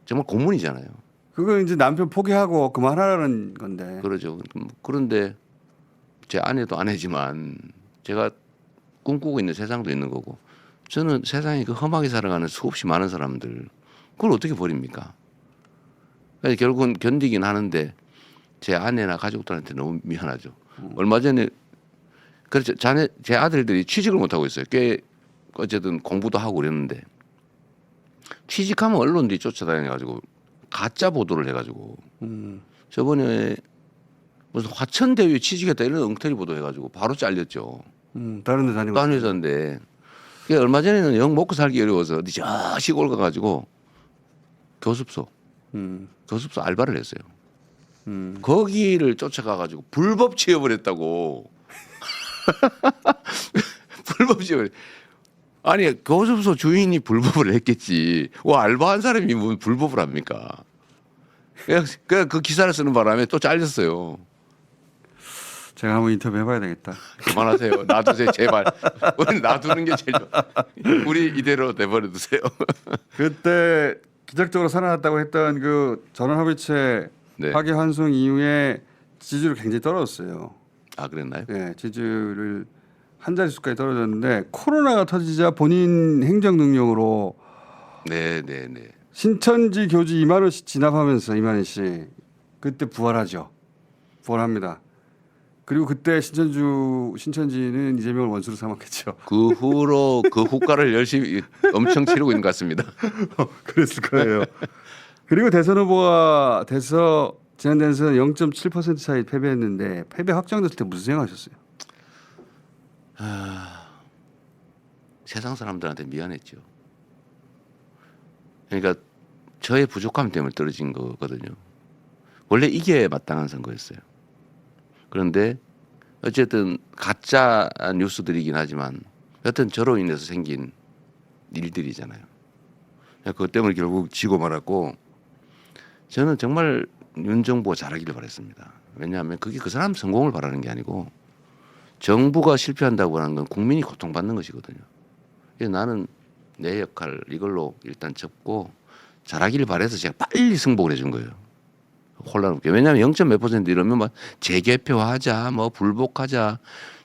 Speaker 1: 정말 고문이잖아요.
Speaker 2: 그거 이제 남편 포기하고 그만하라는 건데.
Speaker 1: 그러죠. 그런데 제 아내도 아내지만 제가 꿈꾸고 있는 세상도 있는 거고 저는 세상에 그 험하게 살아가는 수없이 많은 사람들 그걸 어떻게 버립니까? 그래서 결국은 견디긴 하는데 제 아내나 가족들한테 너무 미안하죠. 얼마 전에 그렇죠. 제 아들들이 취직을 못 하고 있어요. 꽤 어쨌든 공부도 하고 그랬는데 취직하면 언론들이 쫓아다녀가지고 가짜 보도를 해가지고 저번에 무슨 화천대유에 취직했다 이런 엉터리 보도해가지고 바로 잘렸죠.
Speaker 2: 다른 데 다니고.
Speaker 1: 딴 회사인데 그게 얼마 전에는 영 먹고 살기 어려워서 어디 저 시골 가가지고 교습소 알바를 했어요. 거기를 쫓아가가지고 불법 취업을 했다고. 불법 취업. 아니 교습소 주인이 불법을 했겠지. 와 알바한 사람이 뭐 불법을 합니까? 그 기사를 쓰는 바람에 또 잘렸어요.
Speaker 2: 제가 한번 인터뷰 해봐야 되겠다.
Speaker 1: 그만하세요. 놔두세요 제발. 우리 놔두는 게 제일 좋아. 우리 이대로 내버려 두세요.
Speaker 2: 그때 기적적으로 살아났다고 했던 그 전원합의체
Speaker 1: 네.
Speaker 2: 파기환송 이후에 지지율이 굉장히 떨어졌어요.
Speaker 1: 아 그랬나요?
Speaker 2: 예, 지지율을 한 자릿수까지 떨어졌는데 코로나가 터지자 본인 행정 능력으로
Speaker 1: 네네네.
Speaker 2: 신천지 교주 2만 원씩 진압하면서 이만희 씨 그때 부활하죠. 부활합니다. 그리고 그때 신천지는 이재명을 원수로 삼았겠죠.
Speaker 1: 그 후로 그 후과를 열심히 엄청 치르고 있는 것 같습니다.
Speaker 2: 그랬을 거예요. 그리고 대선 후보가 돼서 지난 대선 0.7% 차이 패배했는데 패배 확정됐을 때 무슨 생각하셨어요?
Speaker 1: 세상 사람들한테 미안했죠. 그러니까 저의 부족함 때문에 떨어진 거거든요. 원래 이게 마땅한 선거였어요. 그런데 어쨌든 가짜 뉴스들이긴 하지만 여튼 저로 인해서 생긴 일들이잖아요. 그것 때문에 결국 지고 말았고 저는 정말 윤 정부가 잘하기를 바랬습니다. 왜냐하면 그게 그 사람 성공을 바라는 게 아니고 정부가 실패한다고 하는 건 국민이 고통받는 것이거든요. 그래서 나는 내 역할 이걸로 일단 접고 잘하기를 바래서 제가 빨리 승복을 해준 거예요. 혼란 없게. 왜냐하면 0. 몇 % 이러면 막 재개표하자, 뭐 불복하자,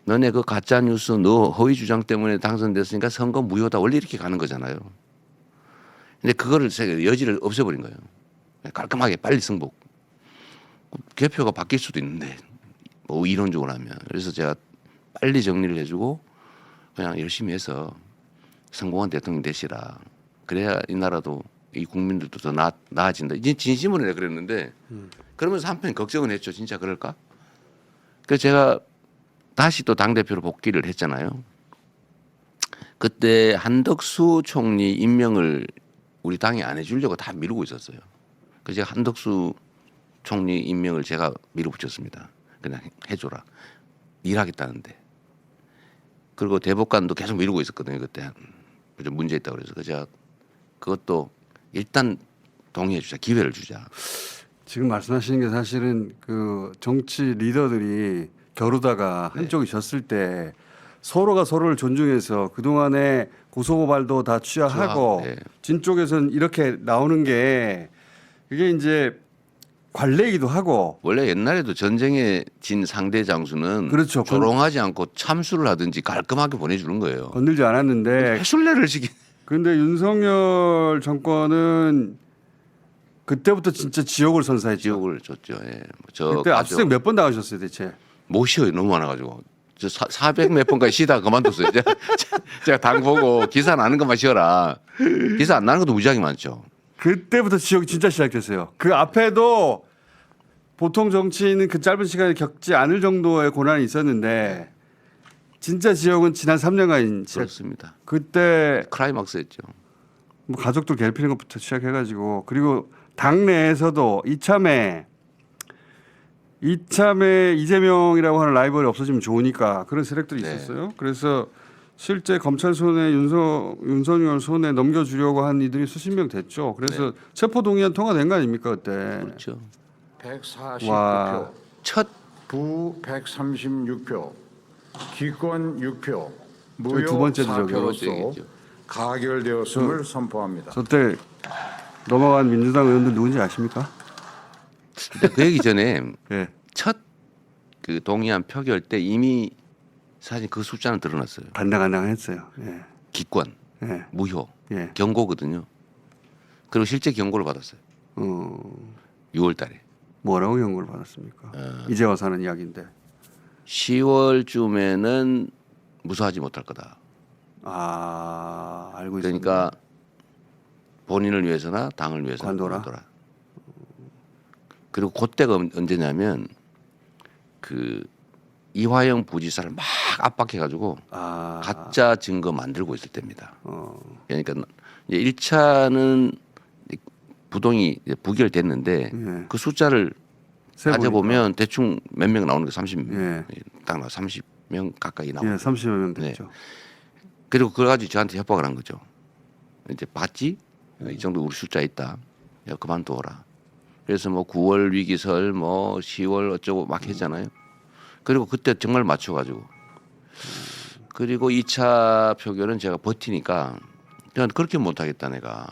Speaker 1: 너네 그 가짜 뉴스, 너 허위 주장 때문에 당선됐으니까 선거 무효다. 원래 이렇게 가는 거잖아요. 근데 그거를 제가 여지를 없애버린 거예요. 깔끔하게 빨리 승복. 개표가 바뀔 수도 있는데 뭐 이론적으로 하면. 그래서 제가 빨리 정리를 해주고 그냥 열심히 해서 성공한 대통령 되시라. 그래야 이 나라도 이 국민들도 더 나아진다. 이제 진심으로 내가 그랬는데 그러면서 한편 걱정은 했죠. 진짜 그럴까? 그래서 제가 다시 또 당대표로 복귀를 했잖아요. 그때 한덕수 총리 임명을 우리 당이 안 해주려고 다 미루고 있었어요. 그래서 제가 한덕수 총리 임명을 제가 밀어붙였습니다. 그냥 해줘라. 일하겠다는데. 그리고 대법관도 계속 미루고 있었거든요. 그때 좀 문제 있다고 그래서 제가 그것도 일단 동의해 주자. 기회를 주자.
Speaker 2: 지금 말씀하시는 게 사실은 그 정치 리더들이 겨루다가
Speaker 1: 네.
Speaker 2: 한쪽이 졌을 때 서로가 서로를 존중해서 그동안에 고소고발도 다 취하하고
Speaker 1: 네.
Speaker 2: 진 쪽에서는 이렇게 나오는 게 그게 이제 관례이기도 하고
Speaker 1: 원래 옛날에도 전쟁에 진 상대 장수는
Speaker 2: 그렇죠.
Speaker 1: 조롱하지 않고 참수를 하든지 깔끔하게 보내주는 거예요.
Speaker 2: 건들지 않았는데
Speaker 1: 해술래를 시킨.
Speaker 2: 그런데 윤석열 정권은 그때부터 진짜 지옥을 선사했죠.
Speaker 1: 지옥을 줬죠. 예. 저
Speaker 2: 그때 압수수색 몇 번 당하셨어요 대체?
Speaker 1: 못 쉬어요. 너무 많아가지고. 저 400 몇 번까지 쉬다가 그만뒀어요. 제가 당 보고 기사 나는 것만 쉬어라. 기사 안 나는 것도 무지하게 많죠.
Speaker 2: 그때부터 지옥이 진짜 시작됐어요. 그 앞에도 보통 정치인은 그 짧은 시간에 겪지 않을 정도의 고난이 있었는데 진짜 지옥은 지난 3년간 시작.
Speaker 1: 그렇습니다.
Speaker 2: 그때
Speaker 1: 클라이막스였죠.
Speaker 2: 뭐 가족들 괴롭히는 것부터 시작해가지고 그리고 당 내에서도 이참에 이재명이라고 하는 라이벌이 없어지면 좋으니까 그런 세력들이
Speaker 1: 네.
Speaker 2: 있었어요. 그래서 실제 검찰 손에 윤석열 손에 넘겨주려고 한 이들이 수십 명 됐죠. 그래서 체포 동의안 통과된 거 아닙니까 그때?
Speaker 1: 그렇죠.
Speaker 6: 149표,
Speaker 2: 와.
Speaker 1: 첫
Speaker 6: 부 136표, 기권 6표,
Speaker 2: 두
Speaker 6: 무효
Speaker 2: 번째죠, 저기.
Speaker 1: 2
Speaker 6: 4표로서
Speaker 1: 번째겠죠.
Speaker 6: 가결되었음을 선포합니다.
Speaker 2: 저때 넘어간 민주당 의원들 누군지 아십니까?
Speaker 1: 근데 그 얘기 전에
Speaker 2: 예.
Speaker 1: 첫 그 동의안 표결 때 이미 사실 그 숫자는 드러났어요.
Speaker 2: 간당간당했어요. 예.
Speaker 1: 기권,
Speaker 2: 예.
Speaker 1: 무효,
Speaker 2: 예.
Speaker 1: 경고거든요. 그리고 실제 경고를 받았어요. 6월달에.
Speaker 2: 뭐라고 경고를 받았습니까? 이제 와서 하는 이야기인데.
Speaker 1: 10월쯤에는 무사하지 못할 거다.
Speaker 2: 아 알고 있습니다.
Speaker 1: 그러니까 본인을 위해서나 당을 위해서
Speaker 2: 관둬라.
Speaker 1: 그리고 그때가 언제냐면 그 이화영 부지사를 막 압박해가지고
Speaker 2: 아
Speaker 1: 가짜 증거 만들고 있을 때입니다. 그러니까 이제 1차는 부동이 이제 부결됐는데
Speaker 2: 예.
Speaker 1: 그 숫자를
Speaker 2: 세보니까.
Speaker 1: 따져보면 대충 몇 명 나오는 게 30명,
Speaker 2: 예.
Speaker 1: 딱 30명 가까이
Speaker 2: 예,
Speaker 1: 나오고.
Speaker 2: 30여 명 됐죠.
Speaker 1: 그리고 그걸 가지고 저한테 협박을 한 거죠. 이제 봤지? 이 정도 우리 숫자 있다. 야, 그만둬라. 그래서 뭐 9월 위기설, 뭐 10월 어쩌고 막 했잖아요. 그리고 그때 정말 맞춰가지고. 그리고 2차 표결은 제가 버티니까 그냥 그렇게 못하겠다 내가.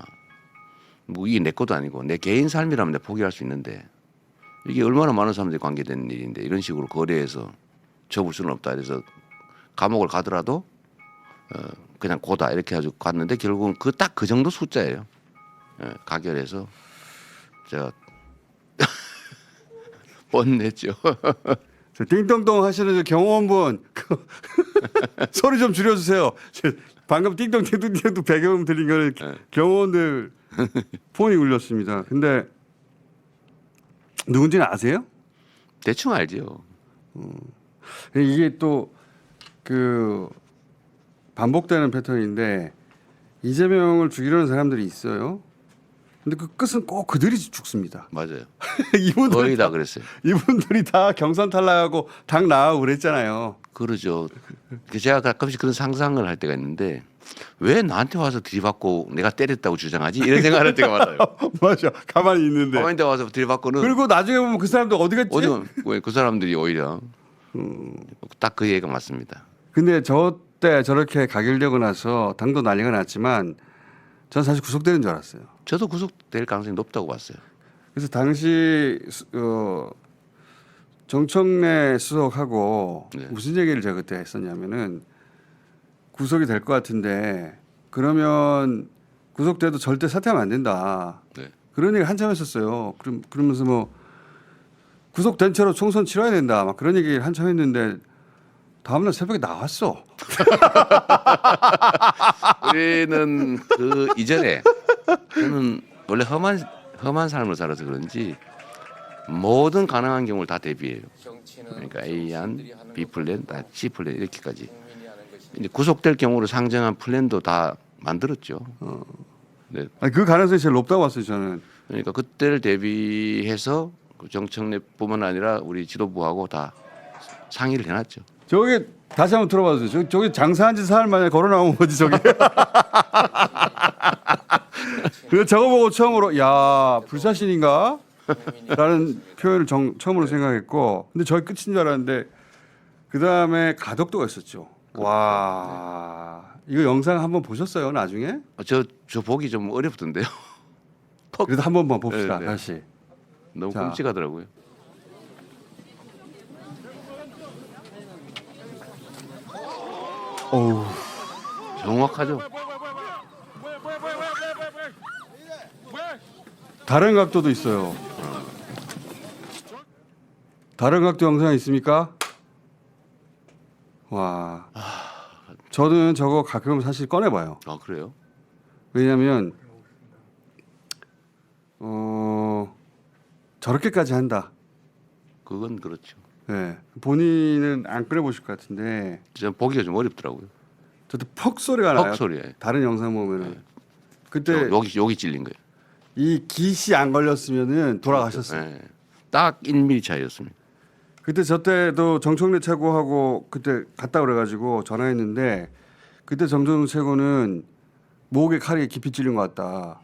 Speaker 1: 뭐 이게 내 것도 아니고 내 개인 삶이라면 내가 포기할 수 있는데 이게 얼마나 많은 사람들이 관계된 일인데 이런 식으로 거래해서 접을 수는 없다. 그래서 감옥을 가더라도 그냥 고다 이렇게 해가지고 갔는데 결국은 그 딱 그 정도 숫자예요. 예, 가결해서 제가 뻔냈죠.
Speaker 2: 저 띵동동 하시는 저 경호원분 그 소리 좀 줄여주세요. 방금 띵동띵동 배경 들린 거는 경호원들 폰이 울렸습니다. 근데 누군지는 아세요?
Speaker 1: 대충 알죠.
Speaker 2: 이게 또 그 반복되는 패턴인데 이재명을 죽이려는 사람들이 있어요. 근데 그 끝은 꼭 그들이 죽습니다.
Speaker 1: 맞아요.
Speaker 2: 이분들
Speaker 1: 거의 다 그랬어요.
Speaker 2: 이분들이 다 경선 탈락하고 당 나가고 그랬잖아요.
Speaker 1: 그러죠. 제가 가끔씩 그런 상상을 할 때가 있는데 왜 나한테 와서 들이받고 내가 때렸다고 주장하지? 이런 생각을 할 때가 많아요.
Speaker 2: 맞아. 가만히 있는데.
Speaker 1: 가만히 데 와서 들이받고는
Speaker 2: 그리고 나중에 보면 그 사람들 어디 갔지?
Speaker 1: 그 사람들이 오히려 딱 그 얘기가 맞습니다.
Speaker 2: 근데 저 때 저렇게 가결되고 나서 당도 난리가 났지만 전 사실 구속되는 줄 알았어요.
Speaker 1: 저도 구속될 가능성이 높다고 봤어요.
Speaker 2: 그래서 당시 정청래 수석하고
Speaker 1: 네.
Speaker 2: 무슨 얘기를 제가 그때 했었냐면은 구속이 될 것 같은데 그러면 구속돼도 절대 사퇴하면 안 된다.
Speaker 1: 네.
Speaker 2: 그런 얘기 한참 했었어요. 그러면서 뭐 구속된 채로 총선 치러야 된다. 막 그런 얘기를 한참 했는데 다음날 새벽에 나왔어.
Speaker 1: 우리는 그 이전에 저는 원래 험한 삶을 살아서 그런지 모든 가능한 경우를 다 대비해요. 그러니까 A안, B 플랜, 다 C 플랜 이렇게까지. 이제 구속될 경우를 상정한 플랜도 다 만들었죠. 네.
Speaker 2: 아니, 그 가능성이 제일 높다고 봤어요 저는.
Speaker 1: 그러니까 그때를 대비해서 그 정청래뿐만 아니라 우리 지도부하고 다 상의를 해놨죠.
Speaker 2: 저기 다시 한번 들어봐 주세요. 저기 장사한 지 사흘 만에 걸어 나온 거지 저기. 그래서 저거 보고 처음으로 야 불사신인가? 라는 표현을 처음으로 생각했고 근데 저게 끝인 줄 알았는데 그 다음에 가덕도가 있었죠. 와, 이거 영상 한번 보셨어요 나중에?
Speaker 1: 저 보기 좀 어렵던데요. 퍽.
Speaker 2: 그래도 한 번만 봅시다
Speaker 1: 네, 네.
Speaker 2: 다시.
Speaker 1: 너무
Speaker 2: 자.
Speaker 1: 끔찍하더라고요.
Speaker 2: 어우,
Speaker 1: 정확하죠.
Speaker 2: 다른 각도도 있어요. 다른 각도 영상 있습니까? 와, 저는 저거 가끔 사실 꺼내봐요.
Speaker 1: 아 그래요?
Speaker 2: 왜냐하면 저렇게까지 한다.
Speaker 1: 그건 그렇죠.
Speaker 2: 네. 본인은 안 꺼내보실 것 같은데
Speaker 1: 전 보기가 좀 어렵더라고요.
Speaker 2: 저도 퍽 소리가 나요.
Speaker 1: 퍽 소리에.
Speaker 2: 다른 영상 보면은 그때
Speaker 1: 여기 찔린 거예요.
Speaker 2: 이 깃이 안 걸렸으면은 돌아가셨어요.
Speaker 1: 네. 딱 1mm 차이였습니다.
Speaker 2: 그때 저 때도 정청래 최고하고 그때 갔다 그래가지고 전화했는데 그때 정청래 최고는 목에 칼이 깊이 찔린 것 같다.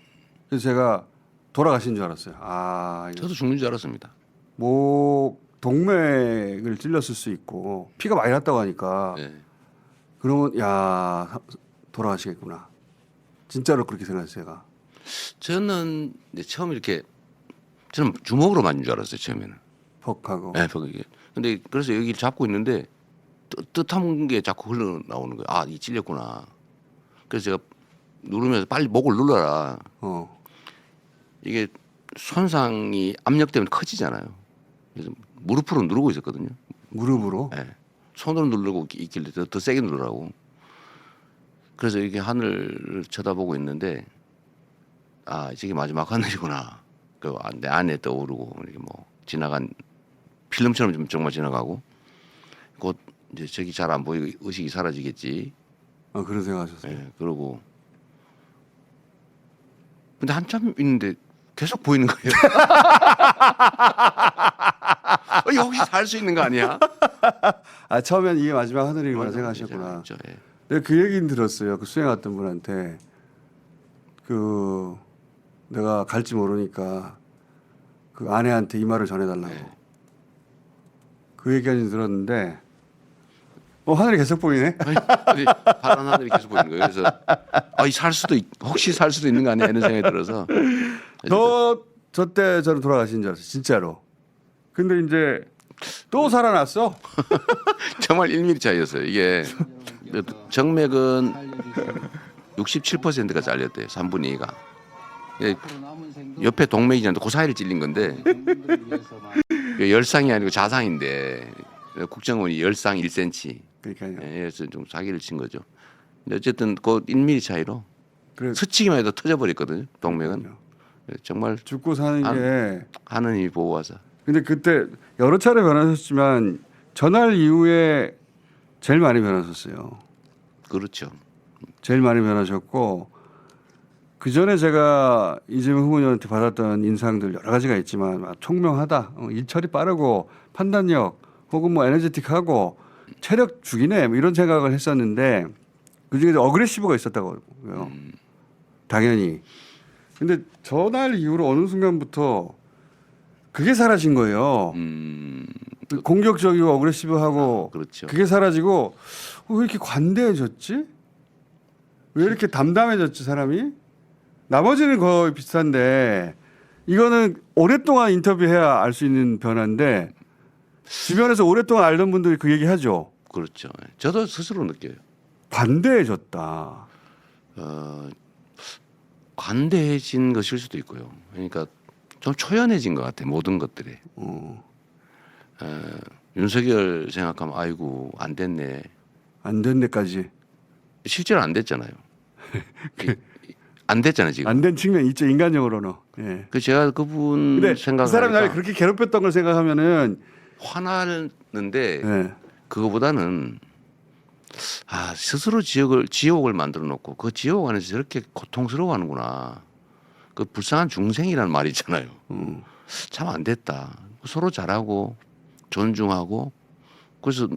Speaker 2: 그래서 제가 돌아가신 줄 알았어요. 아, 이거
Speaker 1: 저도 죽는 줄 알았습니다.
Speaker 2: 목 동맥을 찔렸을 수 있고 피가 많이 났다고 하니까
Speaker 1: 네.
Speaker 2: 그러면 야 돌아가시겠구나. 진짜로 그렇게 생각했어요. 제가.
Speaker 1: 저는 이제 처음 이렇게 저는 주먹으로 맞는 줄 알았어요 처음에는.
Speaker 2: 퍽하고.
Speaker 1: 네, 퍽이게. 근데 그래서 여기를 잡고 있는데 뜻한 게 자꾸 흘러 나오는 거예요. 아, 이 찔렸구나. 그래서 제가 누르면서 빨리 목을 눌러라.
Speaker 2: 어.
Speaker 1: 이게 손상이 압력 때문에 커지잖아요. 그래서 무릎으로 누르고 있었거든요.
Speaker 2: 무릎으로.
Speaker 1: 네. 손으로 누르고 있길래 더 세게 누르라고. 그래서 이렇게 하늘을 쳐다보고 있는데 아 저게 마지막 하늘이구나. 그 내 안에 떠오르고 이렇게 뭐 지나간 필름처럼 좀 정말 지나가고 곧 이제 저기 잘 안 보이고 의식이 사라지겠지.
Speaker 2: 그런 생각하셨어요.
Speaker 1: 예, 그러고 근데 한참 있는데 계속 보이는 거예요. 여기 살 수 있는 거 아니야?
Speaker 2: 아 처음엔 이게 마지막 하늘이구나
Speaker 1: 맞아,
Speaker 2: 생각하셨구나.
Speaker 1: 그렇죠, 예.
Speaker 2: 내가 그 얘기는 들었어요. 그 수행 왔던 분한테 그 내가 갈지 모르니까 그 아내한테 이 말을 전해달라고.
Speaker 1: 네.
Speaker 2: 그 얘기까지 들었는데 하늘이 계속 보이네.
Speaker 1: 아니, 파란 하늘이 계속 보이는 거예요. 그래서 혹시 살 수도 있는 거 아니야 이런 생각이 들어서
Speaker 2: 저 때 저는 돌아가신 줄 알았어요. 진짜로. 근데 이제 또 살아났어.
Speaker 1: 정말 1mm 차이였어요. 이게 정맥은 67%가 잘렸대요. 3분의 2가. 옆에 동맥이잖아요. 그 사이를 찔린 건데 열상이 아니고 자상인데 국정원이 열상 1cm.
Speaker 2: 그러니까요.
Speaker 1: 그래서 좀 사기를 친 거죠. 근데 어쨌든 그 1mm 차이로
Speaker 2: 그래
Speaker 1: 스치기만 해도 터져버렸거든요. 동맥은. 정말
Speaker 2: 죽고 사는 게.
Speaker 1: 하느님이 보호하사.
Speaker 2: 근데 그때 여러 차례 변하셨지만 전날 이후에 제일 많이 변하셨어요.
Speaker 1: 그렇죠.
Speaker 2: 제일 많이 변하셨고 그 전에 제가 이재명 후보님한테 받았던 인상들 여러 가지가 있지만 총명하다, 일처리 빠르고 판단력 혹은 뭐 에너제틱하고 체력 죽이네 뭐 이런 생각을 했었는데 그 중에 어그레시브가 있었다고요. 당연히. 근데 전날 이후로 어느 순간부터 그게 사라진 거예요. 공격적이고 어그레시브하고
Speaker 1: 그렇죠.
Speaker 2: 그게 사라지고 왜 이렇게 관대해졌지? 왜 이렇게 담담해졌지 사람이? 나머지는 거의 비슷한데 이거는 오랫동안 인터뷰해야 알 수 있는 변화인데 주변에서 오랫동안 알던 분들이 그 얘기하죠.
Speaker 1: 그렇죠. 저도 스스로 느껴요.
Speaker 2: 관대해졌다.
Speaker 1: 관대해진 것일 수도 있고요. 그러니까 좀 초연해진 것 같아요. 모든 것들이. 윤석열 생각하면 아이고 안 됐네.
Speaker 2: 안 된 데까지.
Speaker 1: 실제로 안 됐잖아요. 안 됐잖아요 지금.
Speaker 2: 안 된 측면 있죠 인간적으로는. 예.
Speaker 1: 그 제가 그분
Speaker 2: 근데
Speaker 1: 생각을
Speaker 2: 그 사람이 날
Speaker 1: 하니까
Speaker 2: 그렇게 괴롭혔던 걸 생각하면은
Speaker 1: 화나는데
Speaker 2: 예.
Speaker 1: 그거보다는 스스로 지옥을 만들어 놓고 그 지옥 안에서 저렇게 고통스러워하는구나. 그 불쌍한 중생이라는 말이 있잖아요. 참 안 됐다. 서로 잘하고 존중하고 그래서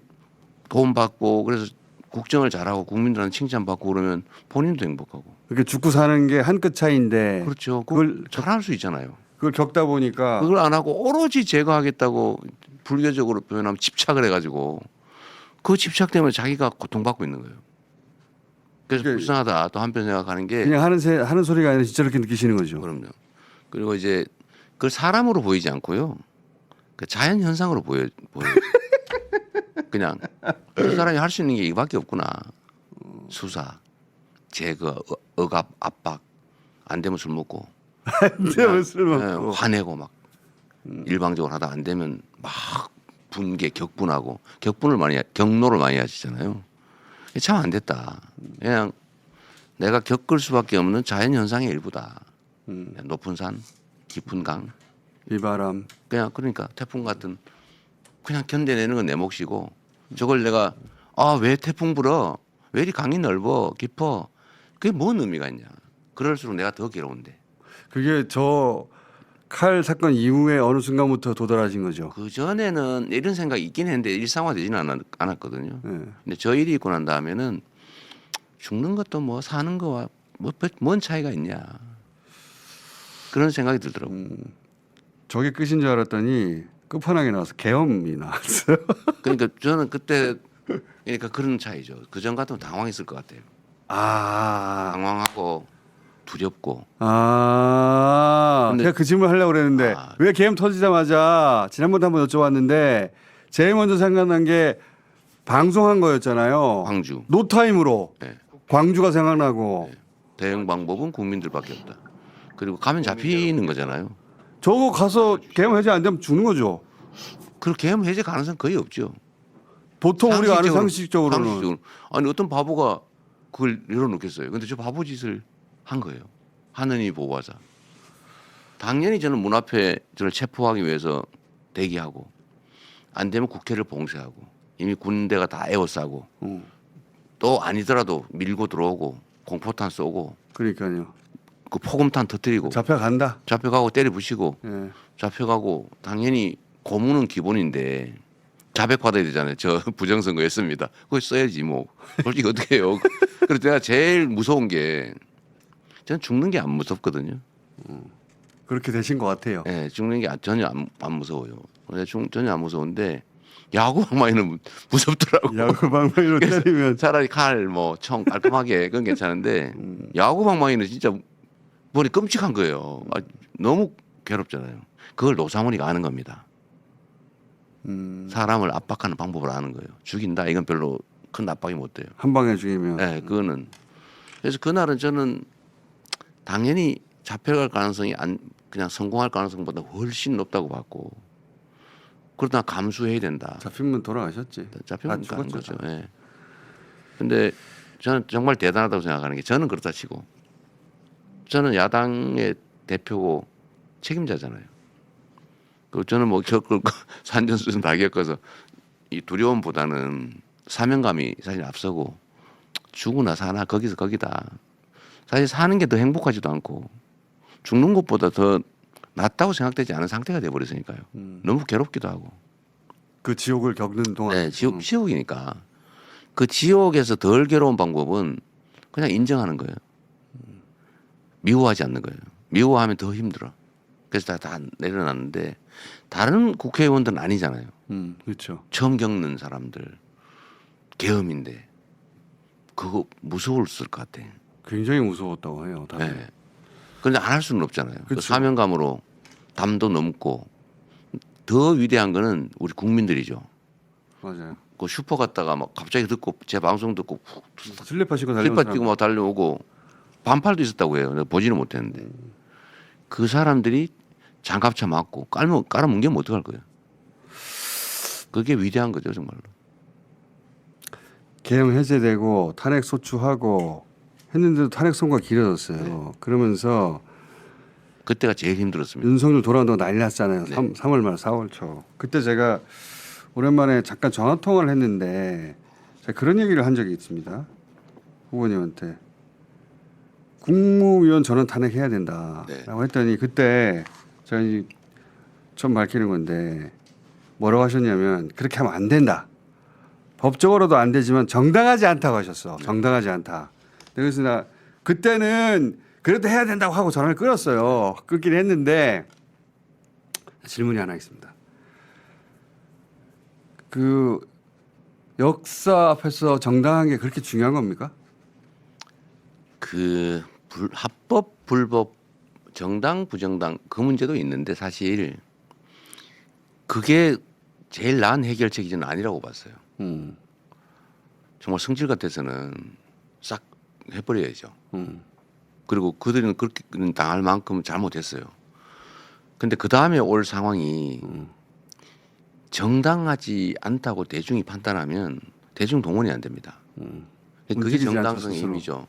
Speaker 1: 도움 받고 그래서 국정을 잘하고 국민들한테 칭찬받고 그러면 본인도 행복하고.
Speaker 2: 이렇게 죽고 사는 게 한 끗 차이인데
Speaker 1: 그렇죠.
Speaker 2: 그걸
Speaker 1: 잘할 수 있잖아요.
Speaker 2: 그걸 겪다 보니까
Speaker 1: 그걸 안 하고 오로지 제거하겠다고 불교적으로 표현하면 집착을 해가지고 그 집착 때문에 자기가 고통받고 있는 거예요. 그래서
Speaker 2: 그게-
Speaker 1: 불쌍하다 또 한편 생각하는 게
Speaker 2: 그냥 하는 소리가 아니라 진짜 그렇게 느끼시는 거죠.
Speaker 1: 그럼요. 그리고 이제 그걸 사람으로 보이지 않고요. 그 자연 현상으로 보여요. 그냥 그 사람이 할 수 있는 게 이밖에 없구나. 수사, 제거, 억압, 압박. 안 되면 술 먹고,
Speaker 2: 근데 술 먹고.
Speaker 1: 화내고 막 일방적으로 하다 안 되면 막 분개, 격분하고 경노를 많이 하시잖아요. 참 안 됐다. 그냥 내가 겪을 수밖에 없는 자연 현상의 일부다. 높은 산, 깊은 강,
Speaker 2: 이 바람.
Speaker 1: 그냥 그러니까 태풍 같은 그냥 견뎌내는 건 내 몫이고 저걸 내가 아 왜 태풍 불어 왜 이리 강이 넓어 깊어 그게 뭔 의미가 있냐 그럴수록 내가 더 괴로운데
Speaker 2: 그게 저 칼 사건 이후에 어느 순간부터 도달하신 거죠.
Speaker 1: 그 전에는 이런 생각이 있긴 했는데 일상화되지는 않았거든요.
Speaker 2: 네.
Speaker 1: 근데 저 일이 있고 난 다음에는 죽는 것도 뭐 사는 거와 뭔 차이가 있냐 그런 생각이 들더라고. 요
Speaker 2: 저게 끝인 줄 알았더니 끝판왕에 나와서 계엄이 나왔어요.
Speaker 1: 그러니까 저는 그때 그러니까 그런 차이죠. 그 전 같으면 당황했을 것 같아요.
Speaker 2: 아,
Speaker 1: 당황하고 두렵고
Speaker 2: 근데 제가 그 질문 하려고 그랬는데
Speaker 1: 아.
Speaker 2: 왜 계엄 터지자마자 지난번에 한번 여쭤봤는데 제일 먼저 생각난 게 방송한 거였잖아요.
Speaker 1: 광주.
Speaker 2: 노타임으로
Speaker 1: 네.
Speaker 2: 광주가 생각나고
Speaker 1: 대응 방법은 국민들밖에 없다. 그리고 가면 잡히는 거잖아요.
Speaker 2: 저거 가서 계엄 해제 안 되면 죽는 거죠.
Speaker 1: 그렇게 하면 해제 가능성 거의 없죠.
Speaker 2: 보통 우리가 아는
Speaker 1: 상식적으로.
Speaker 2: 상식적으로는
Speaker 1: 아니 어떤 바보가 그걸 열어놓겠어요. 근데 저 바보 짓을 한 거예요. 하느니 보호하자. 당연히 저는 문 앞에 저를 체포하기 위해서 대기하고 안 되면 국회를 봉쇄하고 이미 군대가 다 에워싸고 또 아니더라도 밀고 들어오고 공포탄 쏘고
Speaker 2: 그러니까요.
Speaker 1: 그 포금탄 터뜨리고
Speaker 2: 잡혀간다.
Speaker 1: 잡혀가고 때려 부시고
Speaker 2: 예.
Speaker 1: 잡혀가고 당연히 고문은 기본인데 자백받아야 되잖아요. 저 부정선거 했습니다. 그거 써야지 뭐. 솔직히 어떻게 해요. 그래서 제가 제일 무서운 게 저는 죽는 게 안 무섭거든요.
Speaker 2: 그렇게 되신 것 같아요.
Speaker 1: 예, 죽는 게 전혀 안 무서워요. 근데 전혀 안 무서운데 야구 방망이는 무섭더라고.
Speaker 2: 야구 방망이로
Speaker 1: 그래서
Speaker 2: 때리면
Speaker 1: 차라리 칼, 뭐 총 깔끔하게 그건 괜찮은데 야구 방망이는 진짜 머리 끔찍한 거예요. 아, 너무 괴롭잖아요. 그걸 노상훈이가 아는 겁니다. 사람을 압박하는 방법을 아는 거예요. 죽인다 이건 별로 큰 압박이 못 돼요.
Speaker 2: 한 방에 죽이면
Speaker 1: 네, 그거는 그래서 그날은 저는 당연히 잡혀갈 가능성이 그냥 성공할 가능성보다 훨씬 높다고 봤고 그러다 감수해야 된다.
Speaker 2: 잡히면 돌아가셨지.
Speaker 1: 잡히면
Speaker 2: 다
Speaker 1: 가는
Speaker 2: 죽었죠,
Speaker 1: 거죠. 예. 근데 저는 정말 대단하다고 생각하는 게 저는 그렇다 치고 저는 야당의 대표고 책임자잖아요. 그 저는 뭐 겪을 산전수전 다 겪어서 이 두려움보다는 사명감이 사실 앞서고 죽으나 사나 거기서 거기다. 사실 사는 게 더 행복하지도 않고 죽는 것보다 더 낫다고 생각되지 않은 상태가 돼버렸으니까요. 너무 괴롭기도 하고.
Speaker 2: 그 지옥을 겪는 동안.
Speaker 1: 네, 지옥이니까 그 지옥에서 덜 괴로운 방법은 그냥 인정하는 거예요. 미워하지 않는 거예요. 미워하면 더 힘들어. 그래서 다 내려놨는데 다른 국회의원들은 아니잖아요.
Speaker 2: 그렇죠.
Speaker 1: 처음 겪는 사람들 계엄인데 그거 무서웠을 것 같아.
Speaker 2: 굉장히 무서웠다고 해요. 다들.
Speaker 1: 네. 그런데 안 할 수는 없잖아요. 그
Speaker 2: 그쵸.
Speaker 1: 사명감으로 담도 넘고 더 위대한 거는 우리 국민들이죠.
Speaker 2: 맞아요.
Speaker 1: 그 슈퍼 갔다가 막 갑자기 듣고 제 방송 듣고
Speaker 2: 슬리퍼 신고 달려온
Speaker 1: 슬리퍼
Speaker 2: 사람.
Speaker 1: 뛰고 막 달려오고 반팔도 있었다고 해요. 내가 보지는 못했는데 그 사람들이 장갑차 맞고 깔아뭉개면 어떡할 거예요. 그게 위대한 거죠 정말로.
Speaker 2: 계엄 해제되고 탄핵 소추하고 했는데도 탄핵 선고가 길어졌어요.
Speaker 1: 네.
Speaker 2: 그러면서
Speaker 1: 그때가 제일 힘들었습니다.
Speaker 2: 윤석열 돌아온다고 난리 났잖아요.
Speaker 1: 네.
Speaker 2: 3월 말 4월 초. 그때 제가 오랜만에 잠깐 전화 통화를 했는데 제가 그런 얘기를 한 적이 있습니다. 후보님한테 국무위원 전원 탄핵해야 된다라고
Speaker 1: 네.
Speaker 2: 했더니 그때 제가 이제 처음 밝히는 건데 뭐라고 하셨냐면 그렇게 하면 안 된다. 법적으로도 안 되지만 정당하지 않다고 하셨어. 정당하지 않다. 그래서 나 그때는 그래도 해야 된다고 하고 전화를 끊었어요. 끊긴 했는데 질문이 하나 있습니다. 그 역사 앞에서 정당한 게 그렇게 중요한 겁니까?
Speaker 1: 그 합법 불법 정당 부정당 그 문제도 있는데 사실 그게 제일 나은 해결책이 저는 아니라고 봤어요. 정말 성질 같아서는 싹 해버려야죠. 그리고 그들은 그렇게 당할 만큼 잘못했어요. 근데 그 다음에 올 상황이 정당하지 않다고 대중이 판단하면 대중 동원이 안 됩니다. 그게
Speaker 2: 움직이지 않죠,
Speaker 1: 정당성의
Speaker 2: 스스로.
Speaker 1: 힘이죠.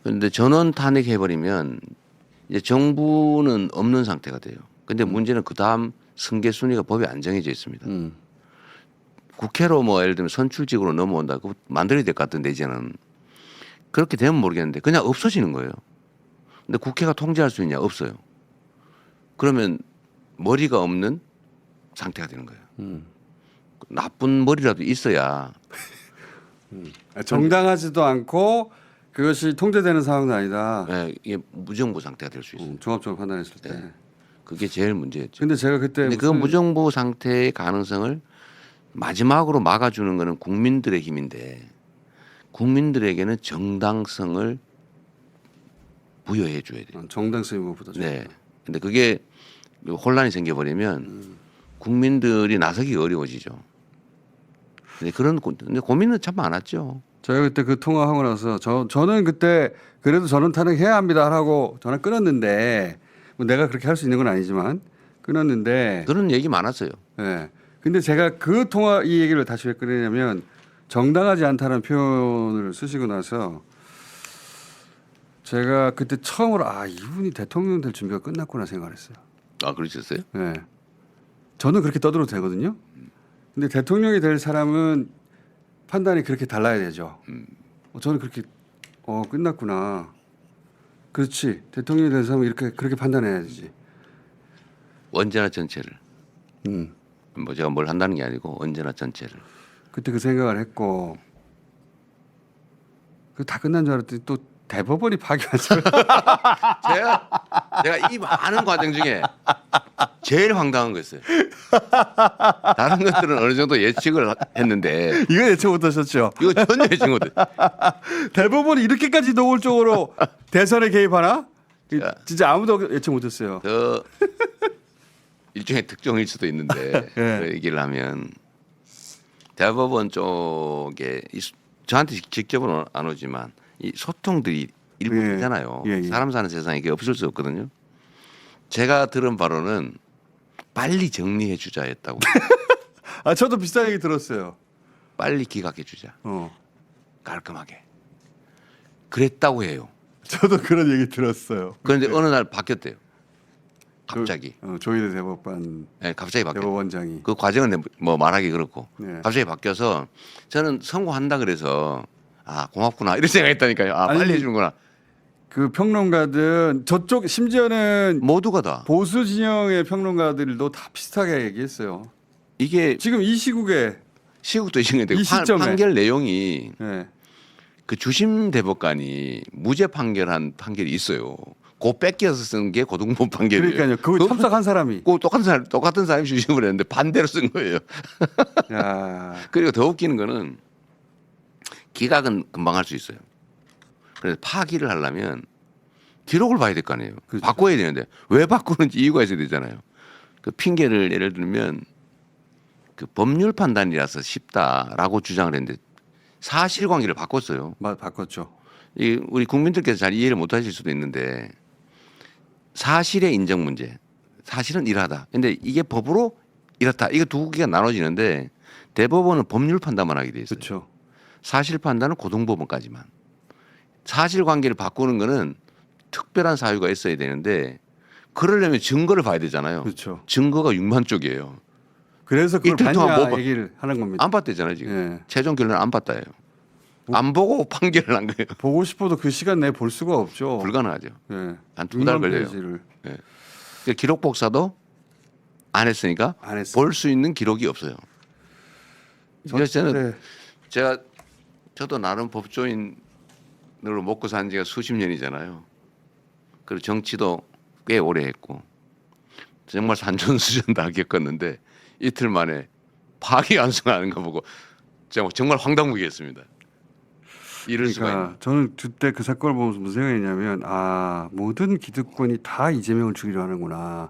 Speaker 1: 그런데 전원 탄핵해버리면 이제 정부는 없는 상태가 돼요. 근데 문제는 그 다음 승계 순위가 법에 안 정해져 있습니다. 국회로 뭐 예를 들면 선출직으로 넘어온다. 그거 만들어야 될 것 같은데 이제는 그렇게 되면 모르겠는데 그냥 없어지는 거예요. 근데 국회가 통제할 수 있냐? 없어요. 그러면 머리가 없는 상태가 되는 거예요. 나쁜 머리라도 있어야
Speaker 2: 정당하지도 않고 그것이 통제되는 상황도 아니다.
Speaker 1: 예, 이게 무정부 상태가 될 수 있어요.
Speaker 2: 종합적으로 판단했을 때.
Speaker 1: 네. 그게 제일 문제였죠.
Speaker 2: 근데 제가 그때
Speaker 1: 근데 그 무정부 상태의 가능성을 마지막으로 막아주는 거는 국민들의 힘인데 국민들에게는 정당성을 부여해 줘야 돼요.
Speaker 2: 정당성이 무엇보다
Speaker 1: 네. 근데 그게 혼란이 생겨버리면 국민들이 나서기가 어려워지죠. 근데 근데 고민은 참 많았죠.
Speaker 2: 제가 그때 그 통화하고 나서 저는 그때 그래도 저는 탄핵해야 합니다 하고 전화 끊었는데 뭐 내가 그렇게 할 수 있는 건 아니지만 끊었는데
Speaker 1: 그런 얘기 많았어요.
Speaker 2: 예. 근데 제가 그 통화 이 얘기를 다시 왜 꺼내냐면 정당하지 않다는 표현을 쓰시고 나서 제가 그때 처음으로 이분이 대통령 될 준비가 끝났구나 생각을 했어요.
Speaker 1: 아, 그러셨어요?
Speaker 2: 예. 저는 그렇게 떠들어도 되거든요. 근데 대통령이 될 사람은 판단이 그렇게 달라야 되죠. 저는 그렇게 끝났구나. 그렇지. 대통령이 된 사람은 그렇게 판단해야 되지.
Speaker 1: 언제나 전체를.
Speaker 2: 음.
Speaker 1: 뭐 제가 뭘 한다는 게 아니고 언제나 전체를.
Speaker 2: 그때 그 생각을 했고 그 다 끝난 줄 알았더니 또 대법원이 파기하죠.
Speaker 1: 제가 이 많은 과정 중에 제일 황당한 거였어요. 다른 것들은 어느 정도 예측을 했는데
Speaker 2: 이거 예측 못하셨죠?
Speaker 1: 이거 전혀 예측 못해.
Speaker 2: 대법원이 이렇게까지 노골적으로 대선에 개입하나?
Speaker 1: 자.
Speaker 2: 진짜 아무도 예측 못했어요.
Speaker 1: 저 일종의 특종일 수도 있는데
Speaker 2: 예.
Speaker 1: 그 얘기를 하면 대법원 쪽에 저한테 직접은 안 오지만 이 소통들이 일부잖아요.
Speaker 2: 예, 예.
Speaker 1: 사람 사는 세상에 이게 없을 수 없거든요. 제가 들은 바로는 빨리 정리해 주자였다고.
Speaker 2: 저도 비슷한 얘기 들었어요.
Speaker 1: 빨리 기각해 주자.
Speaker 2: 어.
Speaker 1: 깔끔하게. 그랬다고 해요.
Speaker 2: 저도 그런 얘기 들었어요.
Speaker 1: 그런데 어느 날 바뀌었대요. 갑자기.
Speaker 2: 조희대 대법관
Speaker 1: 네, 갑자기 바뀌었어요.
Speaker 2: 대법원장이.
Speaker 1: 그 과정은 뭐 말하기 그렇고
Speaker 2: 네.
Speaker 1: 갑자기 바뀌어서 저는 선고한다 그래서 고맙구나 이런 생각했다니까요. 빨리
Speaker 2: 아니,
Speaker 1: 해주는구나.
Speaker 2: 그 평론가들 저쪽 심지어는
Speaker 1: 모두가 다
Speaker 2: 보수 진영의 평론가들도 다 비슷하게 얘기했어요.
Speaker 1: 이게
Speaker 2: 지금 이 시국에
Speaker 1: 시국도 있는데
Speaker 2: 이 시점에.
Speaker 1: 판결 내용이
Speaker 2: 예.
Speaker 1: 그 주심 대법관이 무죄 판결한 판결이 있어요. 그 뺏겨서 쓴 게 고등법 판결이에요.
Speaker 2: 그러니까요. 그거 참석한 사람이.
Speaker 1: 그 똑같은 사람이 주심을 했는데 반대로 쓴 거예요.
Speaker 2: 야.
Speaker 1: 그리고 더 웃기는 거는 기각은 금방 할 수 있어요. 그래서 파기를 하려면 기록을 봐야 될 거 아니에요.
Speaker 2: 그렇죠.
Speaker 1: 바꿔야 되는데 왜 바꾸는지 이유가 있어야 되잖아요. 그 핑계를 예를 들면 그 법률 판단이라서 쉽다라고 주장을 했는데 사실관계를 바꿨어요.
Speaker 2: 바꿨죠.
Speaker 1: 우리 국민들께서 잘 이해를 못하실 수도 있는데 사실의 인정 문제, 사실은 이러하다. 근데 이게 법으로 이렇다. 이거 두 개가 나눠지는데 대법원은 법률 판단만 하게 돼 있어요.
Speaker 2: 그렇죠.
Speaker 1: 사실 판단은 고등법원까지만. 사실관계를 바꾸는 거는 특별한 사유가 있어야 되는데 그러려면 증거를 봐야 되잖아요.
Speaker 2: 그렇죠.
Speaker 1: 증거가 6만 쪽이에요.
Speaker 2: 그래서 그걸
Speaker 1: 이틀 동안
Speaker 2: 봤냐
Speaker 1: 뭐
Speaker 2: 얘기를 하는 겁니다.
Speaker 1: 안 봤대잖아요 지금.
Speaker 2: 예.
Speaker 1: 최종 결론은 안 봤다예요. 안 보고 판결을 한 거예요.
Speaker 2: 보고 싶어도 그 시간 내에 볼 수가 없죠.
Speaker 1: 불가능하죠.
Speaker 2: 예.
Speaker 1: 한 두 달
Speaker 2: 6만
Speaker 1: 걸려요.
Speaker 2: 페이지를
Speaker 1: 그러니까 기록 복사도 안 했으니까
Speaker 2: 안 했어요.
Speaker 1: 볼 수 있는 기록이 없어요. 그래서 저는
Speaker 2: 네.
Speaker 1: 저도 나름 법조인으로 먹고 산 지가 수십 년이잖아요. 그리고 정치도 꽤 오래 했고 정말 산전수전 다 겪었는데 이틀 만에 파기환송하는 거 보고 정말 황당무계했습니다. 이럴 수가 있나?
Speaker 2: 그러니까 저는 그때 그 사건을 보면서 무슨 생각이냐면 모든 기득권이 다 이재명을 죽이려 하는구나.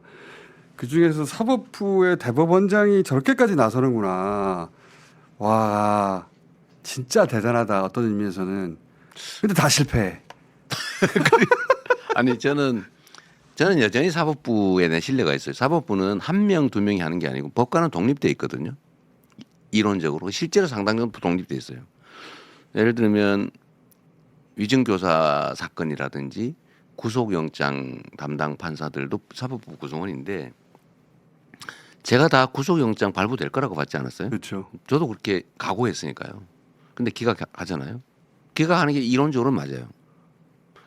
Speaker 2: 그 중에서 사법부의 대법원장이 저렇게까지 나서는구나. 와 진짜 대단하다 어떤 의미에서는. 근데 다 실패해.
Speaker 1: 아니 저는 여전히 사법부에 대한 신뢰가 있어요. 사법부는 한 명, 두 명이 하는 게 아니고 법관은 독립돼 있거든요. 이론적으로 실제로 상당 정도 독립돼 있어요. 예를 들면 위증교사 사건이라든지 구속영장 담당 판사들도 사법부 구성원인데 제가 다 구속영장 발부될 거라고 봤지 않았어요?
Speaker 2: 그렇죠.
Speaker 1: 저도 그렇게 각오했으니까요. 근데 기각하잖아요. 기각하는 게 이론적으로는 맞아요.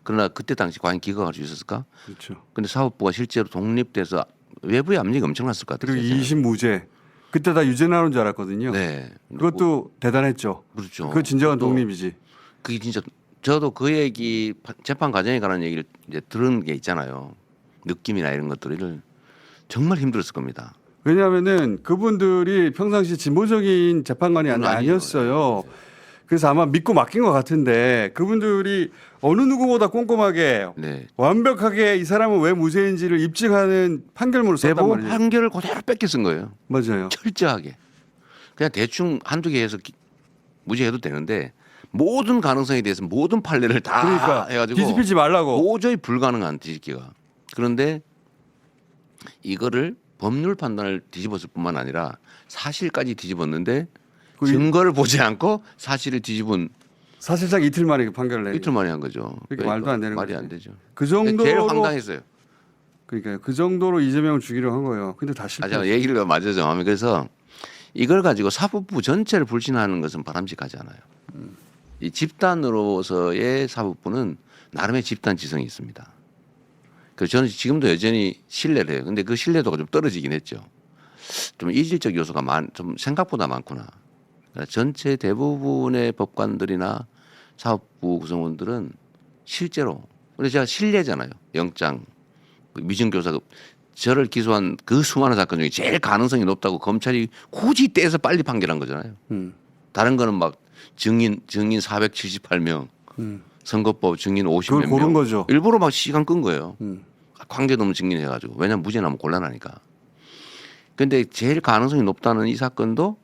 Speaker 1: 그러나 그때 당시 과연 기각할 수 있었을까?
Speaker 2: 그렇죠.
Speaker 1: 근데 사법부가 실제로 독립돼서 외부의 압력이 엄청났을 것 같아요.
Speaker 2: 그리고 2심 무죄. 그때 다 유죄 나오는 줄 알았거든요.
Speaker 1: 네.
Speaker 2: 그것도 대단했죠.
Speaker 1: 그렇죠.
Speaker 2: 그거 진정한
Speaker 1: 또
Speaker 2: 독립이지.
Speaker 1: 그게 진짜 저도 그 얘기 재판 과정에 관한 얘기를 이제 들은 게 있잖아요. 느낌이나 이런 것들을 정말 힘들었을 겁니다.
Speaker 2: 왜냐하면은 그분들이 평상시 진보적인 재판관이
Speaker 1: 아니에요.
Speaker 2: 아니었어요. 그래서 아마 믿고 맡긴 것 같은데 그분들이 어느 누구보다 꼼꼼하게
Speaker 1: 네.
Speaker 2: 완벽하게 이 사람은 왜 무죄인지를 입증하는 판결문을 썼단
Speaker 1: 대법원
Speaker 2: 말이에요.
Speaker 1: 판결을 그대로 뺏겨 쓴 거예요.
Speaker 2: 맞아요.
Speaker 1: 철저하게. 그냥 대충 한두 개 해서 무죄해도 되는데 모든 가능성에 대해서 모든 판례를 다
Speaker 2: 그러니까
Speaker 1: 해가지고
Speaker 2: 뒤집히지 말라고.
Speaker 1: 도저히 불가능한 뒤집기가. 그런데 이거를 법률 판단을 뒤집었을 뿐만 아니라 사실까지 뒤집었는데
Speaker 2: 그
Speaker 1: 증거를 보지 않고 사실을 뒤집은
Speaker 2: 사실상 이틀 만에 그 판결을 내요.
Speaker 1: 이틀 만에 한 거죠.
Speaker 2: 그러니까 말도 안 되는
Speaker 1: 말이
Speaker 2: 거지.
Speaker 1: 안 되죠.
Speaker 2: 그
Speaker 1: 제일
Speaker 2: 정도로
Speaker 1: 황당했어요.
Speaker 2: 그러니까 그 정도로 이재명을 죽이려 한 거예요. 근데 다
Speaker 1: 아,
Speaker 2: 실패.
Speaker 1: 제가 얘기를 맞아 정하면 그래서 이걸 가지고 사법부 전체를 불신하는 것은 바람직하지 않아요. 이 집단으로서의 사법부는 나름의 집단 지성이 있습니다. 그래서 저는 지금도 여전히 신뢰를 해요. 근데 그 신뢰도가 좀 떨어지긴 했죠. 좀 이질적 요소가 좀 생각보다 많구나. 그러니까 전체 대부분의 법관들이나 사법부 구성원들은 실제로 근데 제가 신뢰잖아요. 영장 위증교사 저를 기소한 그 수많은 사건 중에 제일 가능성이 높다고 검찰이 굳이 떼서 빨리 판결한 거잖아요. 다른 거는 막 증인 478명, 선거법 증인 50몇
Speaker 2: 그걸 고른
Speaker 1: 명.
Speaker 2: 거죠.
Speaker 1: 일부러 막 시간 끈 거예요. 관계없는 증인해가지고 왜냐면 무죄 나면 곤란하니까. 근데 제일 가능성이 높다는 이 사건도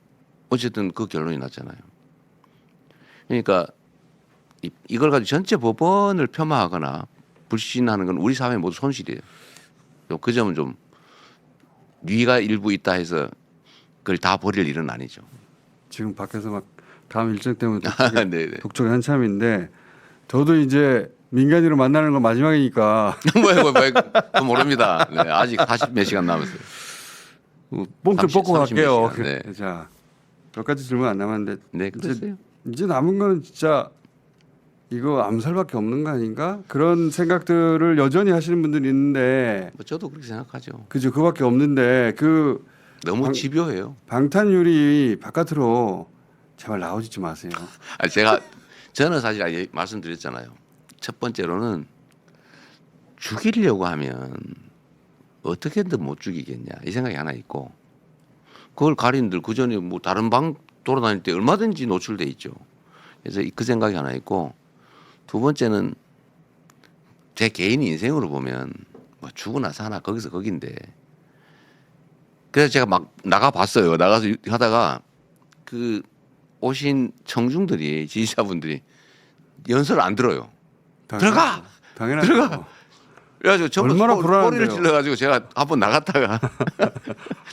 Speaker 1: 어쨌든 그 결론이 났잖아요. 그러니까 이걸 가지고 전체 법원을 폄하하거나 불신하는 건 우리 사회 모두 손실이에요. 그 점은 좀 뉘가 일부 있다 해서 그걸 다 버릴 일은 아니죠.
Speaker 2: 지금 밖에서 막 다음 일정 때문에
Speaker 1: 네네.
Speaker 2: 독촉이 한참인데 저도 이제 민간인으로 만나는 건 마지막이니까
Speaker 1: 뭐 모릅니다. 네, 아직 40몇 시간 남았어요.
Speaker 2: 뽕 좀
Speaker 1: 30,
Speaker 2: 뽑고
Speaker 1: 30
Speaker 2: 갈게요.
Speaker 1: 시간, 네.
Speaker 2: 자, 몇 가지 질문 안 남았는데
Speaker 1: 네, 그랬어요.
Speaker 2: 이제 남은 거는 진짜 이거 암살밖에 없는 거 아닌가? 그런 생각들을 여전히 하시는 분들이 있는데
Speaker 1: 뭐 저도 그렇게 생각하죠.
Speaker 2: 그죠? 그밖에 없는데 그
Speaker 1: 너무 집요해요.
Speaker 2: 방탄유리 바깥으로 제발 나오지 좀 마세요.
Speaker 1: 아니, 저는 사실 아까 말씀드렸잖아요. 첫 번째로는 죽이려고 하면 어떻게든 못 죽이겠냐 이 생각이 하나 있고 그걸 가린들 그 전에 뭐 다른 방 돌아다닐 때 얼마든지 노출돼 있죠. 그래서 그 생각이 하나 있고 두 번째는 제 개인 인생으로 보면 뭐 죽으나 사나 거기서 거긴데 그래서 제가 막 나가 봤어요. 나가서 하다가 그 오신 청중들이 지지자분들이 연설 안 들어요. 들어가!
Speaker 2: 당연하죠.
Speaker 1: 들어가! 그래가지고 전부
Speaker 2: 얼마나
Speaker 1: 소리를
Speaker 2: 불안한데요.
Speaker 1: 질러가지고 제가 한번 나갔다가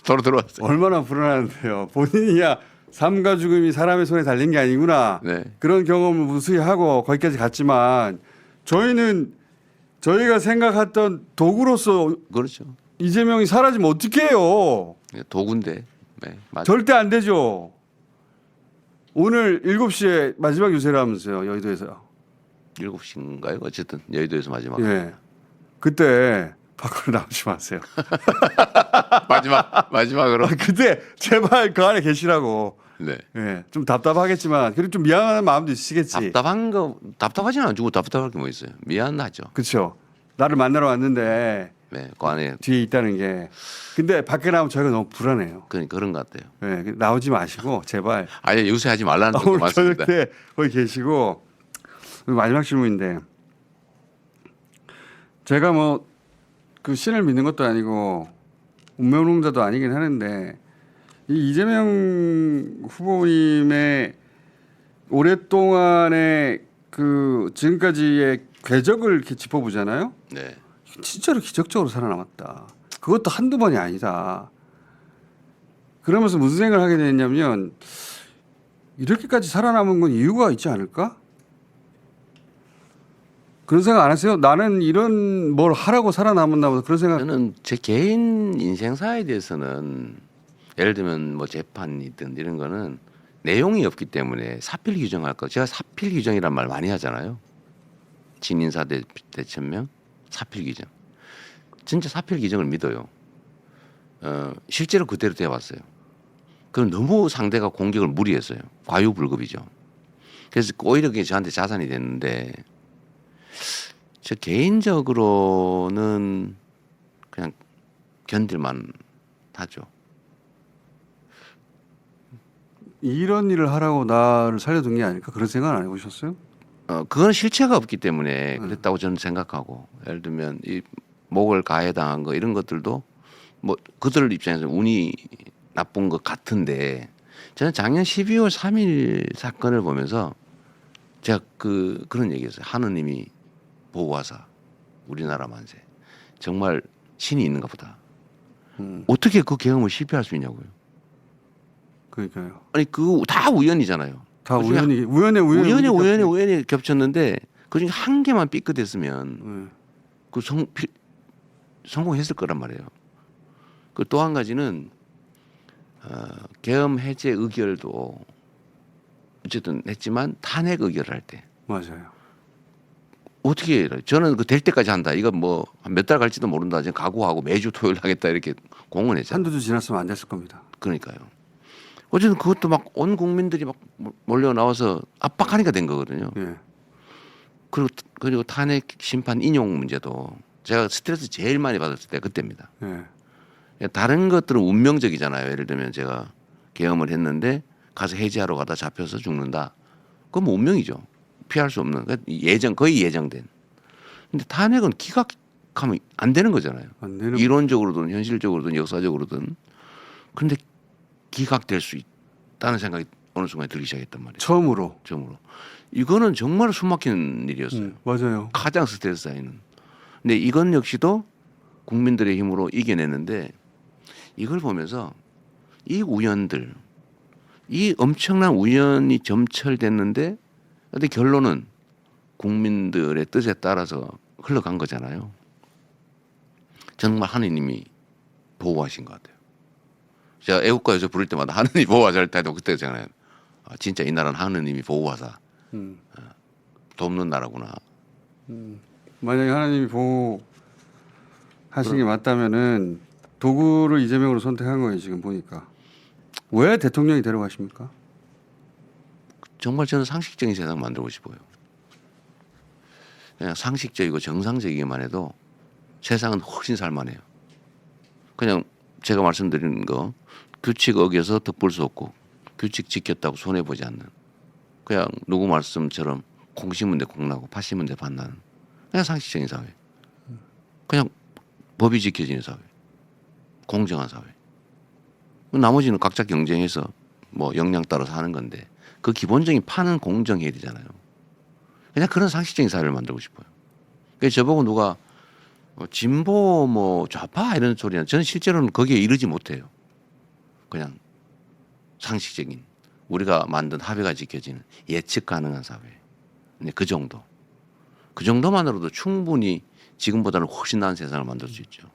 Speaker 1: 도로 들어왔어요.
Speaker 2: 얼마나 불안한데요. 본인이야 삶과 죽음이 사람의 손에 달린 게 아니구나.
Speaker 1: 네.
Speaker 2: 그런 경험을 무수히 하고 거기까지 갔지만 저희는 저희가 생각했던 도구로서
Speaker 1: 그렇죠.
Speaker 2: 이재명이 사라지면 어떡해요.
Speaker 1: 도구인데. 네, 맞아요.
Speaker 2: 절대 안 되죠. 오늘 7시에 마지막 유세라면서요. 여의도에서.
Speaker 1: 7시인가요? 어쨌든 여의도에서 마지막.
Speaker 2: 예. 그때 밖으로 나오지 마세요.
Speaker 1: 마지막으로.
Speaker 2: 그때 제발 그 안에 계시라고.
Speaker 1: 네.
Speaker 2: 예. 좀 답답하겠지만 그리고 좀 미안한 마음도 있으시겠지.
Speaker 1: 답답하지는 않고 답답할 게 뭐 있어요. 미안하죠.
Speaker 2: 그렇죠. 나를 만나러 왔는데
Speaker 1: 네, 그 안에
Speaker 2: 뒤에 있다는 게. 근데 밖에 나오면 저희가 너무 불안해요.
Speaker 1: 그런 것 같아요.
Speaker 2: 네, 나오지 마시고 제발.
Speaker 1: 아예 요새하지 말라는 것도
Speaker 2: 오늘 저녁
Speaker 1: 맞습니다.
Speaker 2: 때 거기 계시고. 마지막 질문인데 제가 뭐 그 신을 믿는 것도 아니고 운명론자도 아니긴 하는데 이 이재명 후보님의 오랫동안의 그 지금까지의 궤적을 이렇게 짚어보잖아요.
Speaker 1: 네.
Speaker 2: 진짜로 기적적으로 살아남았다. 그것도 한두 번이 아니다. 그러면서 무슨 생각을 하게 됐냐면 이렇게까지 살아남은 건 이유가 있지 않을까? 그런 생각 안 하세요? 나는 이런 뭘 하라고 살아남았나 보다. 그런 생각.
Speaker 1: 저는 제 개인 인생사에 대해서는 예를 들면 뭐 재판이든 이런 거는 내용이 없기 때문에 사필 규정할 거. 제가 사필 규정이란 말 많이 하잖아요. 진인사 대천명 사필 규정. 진짜 사필 규정을 믿어요. 실제로 그대로 되어 왔어요. 그럼 너무 상대가 공격을 무리했어요. 과유불급이죠. 그래서 오히려 그게 저한테 자산이 됐는데 저 개인적으로는 그냥 견딜만 하죠.
Speaker 2: 이런 일을 하라고 나를 살려둔 게 아닐까 그런 생각 안 해보셨어요?
Speaker 1: 그건 실체가 없기 때문에 그랬다고 저는 생각하고 예를 들면 이 목을 가해당한 거 이런 것들도 뭐 그들 입장에서 운이 나쁜 것 같은데 저는 작년 12월 3일 사건을 보면서 제가 그런 얘기했어요. 하느님이 보호하사 우리나라 만세 정말 신이 있는가 보다. 어떻게 그 계엄을 실패할 수 있냐고요.
Speaker 2: 그러니까요.
Speaker 1: 아니 그 다 우연이잖아요.
Speaker 2: 다
Speaker 1: 그중에 우연히 겹쳤는데 그중에 한 개만 삐끗했으면 그 성공했을 거란 말이에요. 그 또 한 가지는 계엄 해제 의결도 어쨌든 했지만 탄핵 의결을 할 때
Speaker 2: 맞아요.
Speaker 1: 어떻게 해요? 저는 그 될 때까지 한다. 이거 뭐 몇 달 갈지도 모른다. 지금 각오하고 매주 토요일 하겠다 이렇게 공언했잖아요.
Speaker 2: 한두 주 지났으면 안 됐을 겁니다.
Speaker 1: 그러니까요. 어쨌든 그것도 막 온 국민들이 막 몰려 나와서 압박하니까 된 거거든요.
Speaker 2: 예.
Speaker 1: 그리고 탄핵 심판 인용 문제도 제가 스트레스 제일 많이 받았을 때 그때입니다.
Speaker 2: 예.
Speaker 1: 다른 것들은 운명적이잖아요. 예를 들면 제가 계엄을 했는데 가서 해제하러 가다 잡혀서 죽는다. 그건 뭐 운명이죠. 피할 수 없는 거의 예정된. 근데 탄핵은 기각하면 안 되는 거잖아요.
Speaker 2: 안 되는
Speaker 1: 이론적으로든 현실적으로든 역사적으로든. 그런데 기각될 수 있다는 생각이 어느 순간에 들기 시작했단 말이에요.
Speaker 2: 처음으로.
Speaker 1: 이거는 정말 숨막히는 일이었어요.
Speaker 2: 맞아요.
Speaker 1: 가장 스트레스 쌓이는. 근데 이건 역시도 국민들의 힘으로 이겨냈는데 이걸 보면서 이 우연들, 이 엄청난 우연이 점철됐는데 근데 결론은 국민들의 뜻에 따라서 흘러간 거잖아요. 정말 하느님이 보호하신 것 같아요. 제가 애국가에서 부를 때마다 하느님이 보호하자 할 때도 그때잖아요. 진짜 이 나라는 하느님이 보호하사 돕는 나라구나.
Speaker 2: 만약에 하나님이 보호하신 게 맞다면은 도구를 이재명으로 선택한 거예요. 지금 보니까. 왜 대통령이 데려가십니까?
Speaker 1: 정말 저는 상식적인 세상 만들고 싶어요. 그냥 상식적이고 정상적이기만 해도 세상은 훨씬 살만해요. 그냥 제가 말씀드리는 거 규칙 어겨서 덕볼 수 없고 규칙 지켰다고 손해보지 않는 그냥 누구 말씀처럼 콩 심은 데 콩 나고 팥 심은 데 팥 나는 그냥 상식적인 사회. 그냥 법이 지켜지는 사회. 공정한 사회. 나머지는 각자 경쟁해서 뭐 역량 따라서 하는 건데 그 기본적인 판은 공정해야 되잖아요. 그냥 그런 상식적인 사회를 만들고 싶어요. 그래서 저보고 누가 진보 뭐 좌파 이런 소리는 저는 실제로는 거기에 이르지 못해요. 그냥 상식적인 우리가 만든 합의가 지켜지는 예측 가능한 사회. 그 정도. 그 정도만으로도 충분히 지금보다는 훨씬 나은 세상을 만들 수 있죠.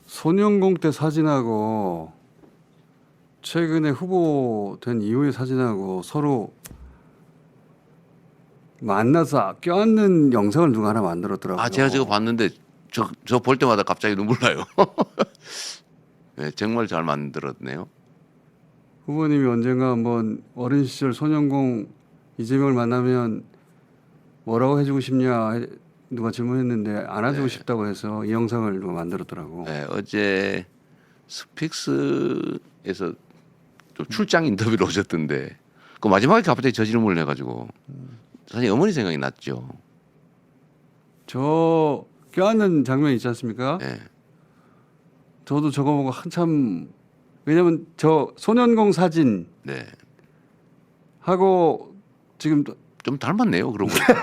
Speaker 2: 손영공 때 사진하고 최근에 후보된 이후의 사진하고 서로 만나서 껴안는 영상을 누가 하나 만들었더라고요.
Speaker 1: 제가 저거 봤는데 저 볼 때마다 갑자기 눈물 나요. 네, 정말 잘 만들었네요.
Speaker 2: 후보님이 언젠가 한번 어린 시절 손영공 이재명을 만나면 뭐라고 해주고 싶냐 누가 질문했는데 안아주고 싶다고 해서 이 영상을 누가 만들었더라고.
Speaker 1: 네, 어제 스픽스에서 또 출장 인터뷰를 오셨던데 그 마지막에 갑자기 저 질문을 해가지고 사실 어머니 생각이 났죠.
Speaker 2: 저 껴안는 장면 있지 않습니까?
Speaker 1: 네.
Speaker 2: 저도 저거 보고 한참 왜냐면 저 소년공 사진
Speaker 1: 네.
Speaker 2: 하고 지금 또
Speaker 1: 좀 닮았네요. 그러고 보니까.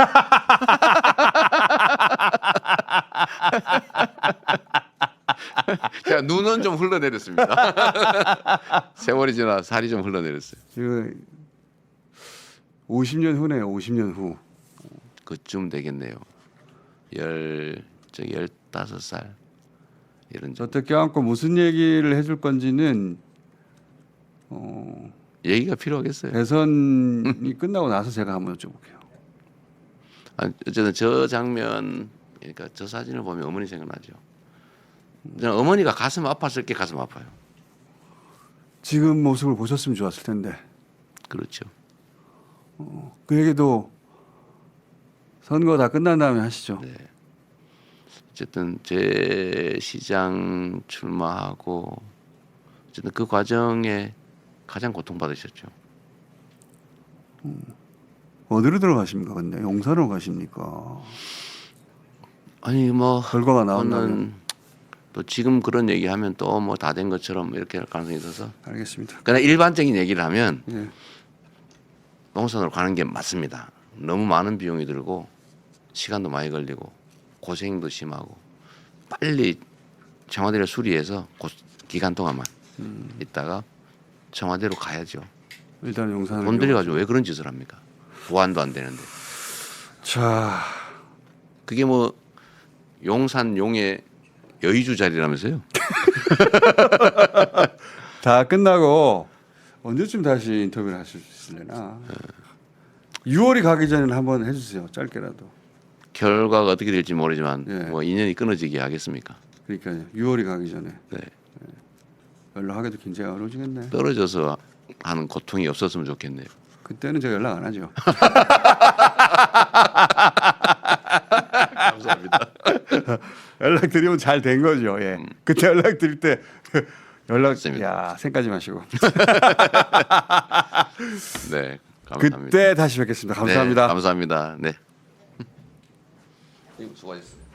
Speaker 1: 자, 눈은 좀 흘러내렸습니다. 세월이 지나 살이 좀 흘러내렸어요.
Speaker 2: 지금 50년 후네요. 50년 후.
Speaker 1: 그쯤 되겠네요. 15살 이런
Speaker 2: 저때 껴안고 무슨 얘기를 해줄 건지는
Speaker 1: 얘기가 필요하겠어요.
Speaker 2: 대선이 끝나고 나서 제가 한번 여쭤볼게요.
Speaker 1: 어쨌든 저 장면, 그러니까 저 사진을 보면 어머니 생각나죠. 저는 어머니가 가슴 아팠을 게 가슴 아파요.
Speaker 2: 지금 모습을 보셨으면 좋았을 텐데
Speaker 1: 그렇죠.
Speaker 2: 그 얘기도 선거 다 끝난 다음에 하시죠.
Speaker 1: 네. 어쨌든 제 시장 출마하고 어쨌든 그 과정에 가장 고통받으셨죠.
Speaker 2: 어디로 들어가십니까? 근데 용산으로 가십니까?
Speaker 1: 아니 뭐
Speaker 2: 결과가 나온다면
Speaker 1: 저는 또 지금 그런 얘기하면 또 뭐 다 된 것처럼 이렇게 할 가능성이 있어서
Speaker 2: 알겠습니다.
Speaker 1: 그러나 일반적인 얘기를 하면
Speaker 2: 예.
Speaker 1: 농산으로 가는 게 맞습니다. 너무 많은 비용이 들고 시간도 많이 걸리고 고생도 심하고 빨리 청와대를 수리해서 기간 동안만 있다가 청와대로 가야죠.
Speaker 2: 일단 용산을
Speaker 1: 돈 들여가지고 왜 그런 짓을 합니까? 보안도 안 되는데.
Speaker 2: 자,
Speaker 1: 그게 뭐 용산 용의 여의주 자리라면서요?
Speaker 2: 다 끝나고 언제쯤 다시 인터뷰를 하실 수 있으려나? 6월이 가기 전에는 한번 해주세요. 짧게라도.
Speaker 1: 결과가 어떻게 될지 모르지만
Speaker 2: 예.
Speaker 1: 뭐 인연이 끊어지게 하겠습니까?
Speaker 2: 그러니까요. 6월이 가기 전에
Speaker 1: 네.
Speaker 2: 연락하기도 굉장히 어려워지겠네.
Speaker 1: 떨어져서 하는 고통이 없었으면 좋겠네요.
Speaker 2: 그때는 제가 연락 안 하죠.
Speaker 1: 감사합니다.
Speaker 2: 연락 드리면 잘 된 거죠. 예. 그때 연락 드릴 때 연락
Speaker 1: 맞습니다.
Speaker 2: 야 생까지 마시고.
Speaker 1: 네, 감사합니다.
Speaker 2: 그때 다시 뵙겠습니다. 감사합니다.
Speaker 1: 네, 감사합니다. 네. 수고하셨습니다.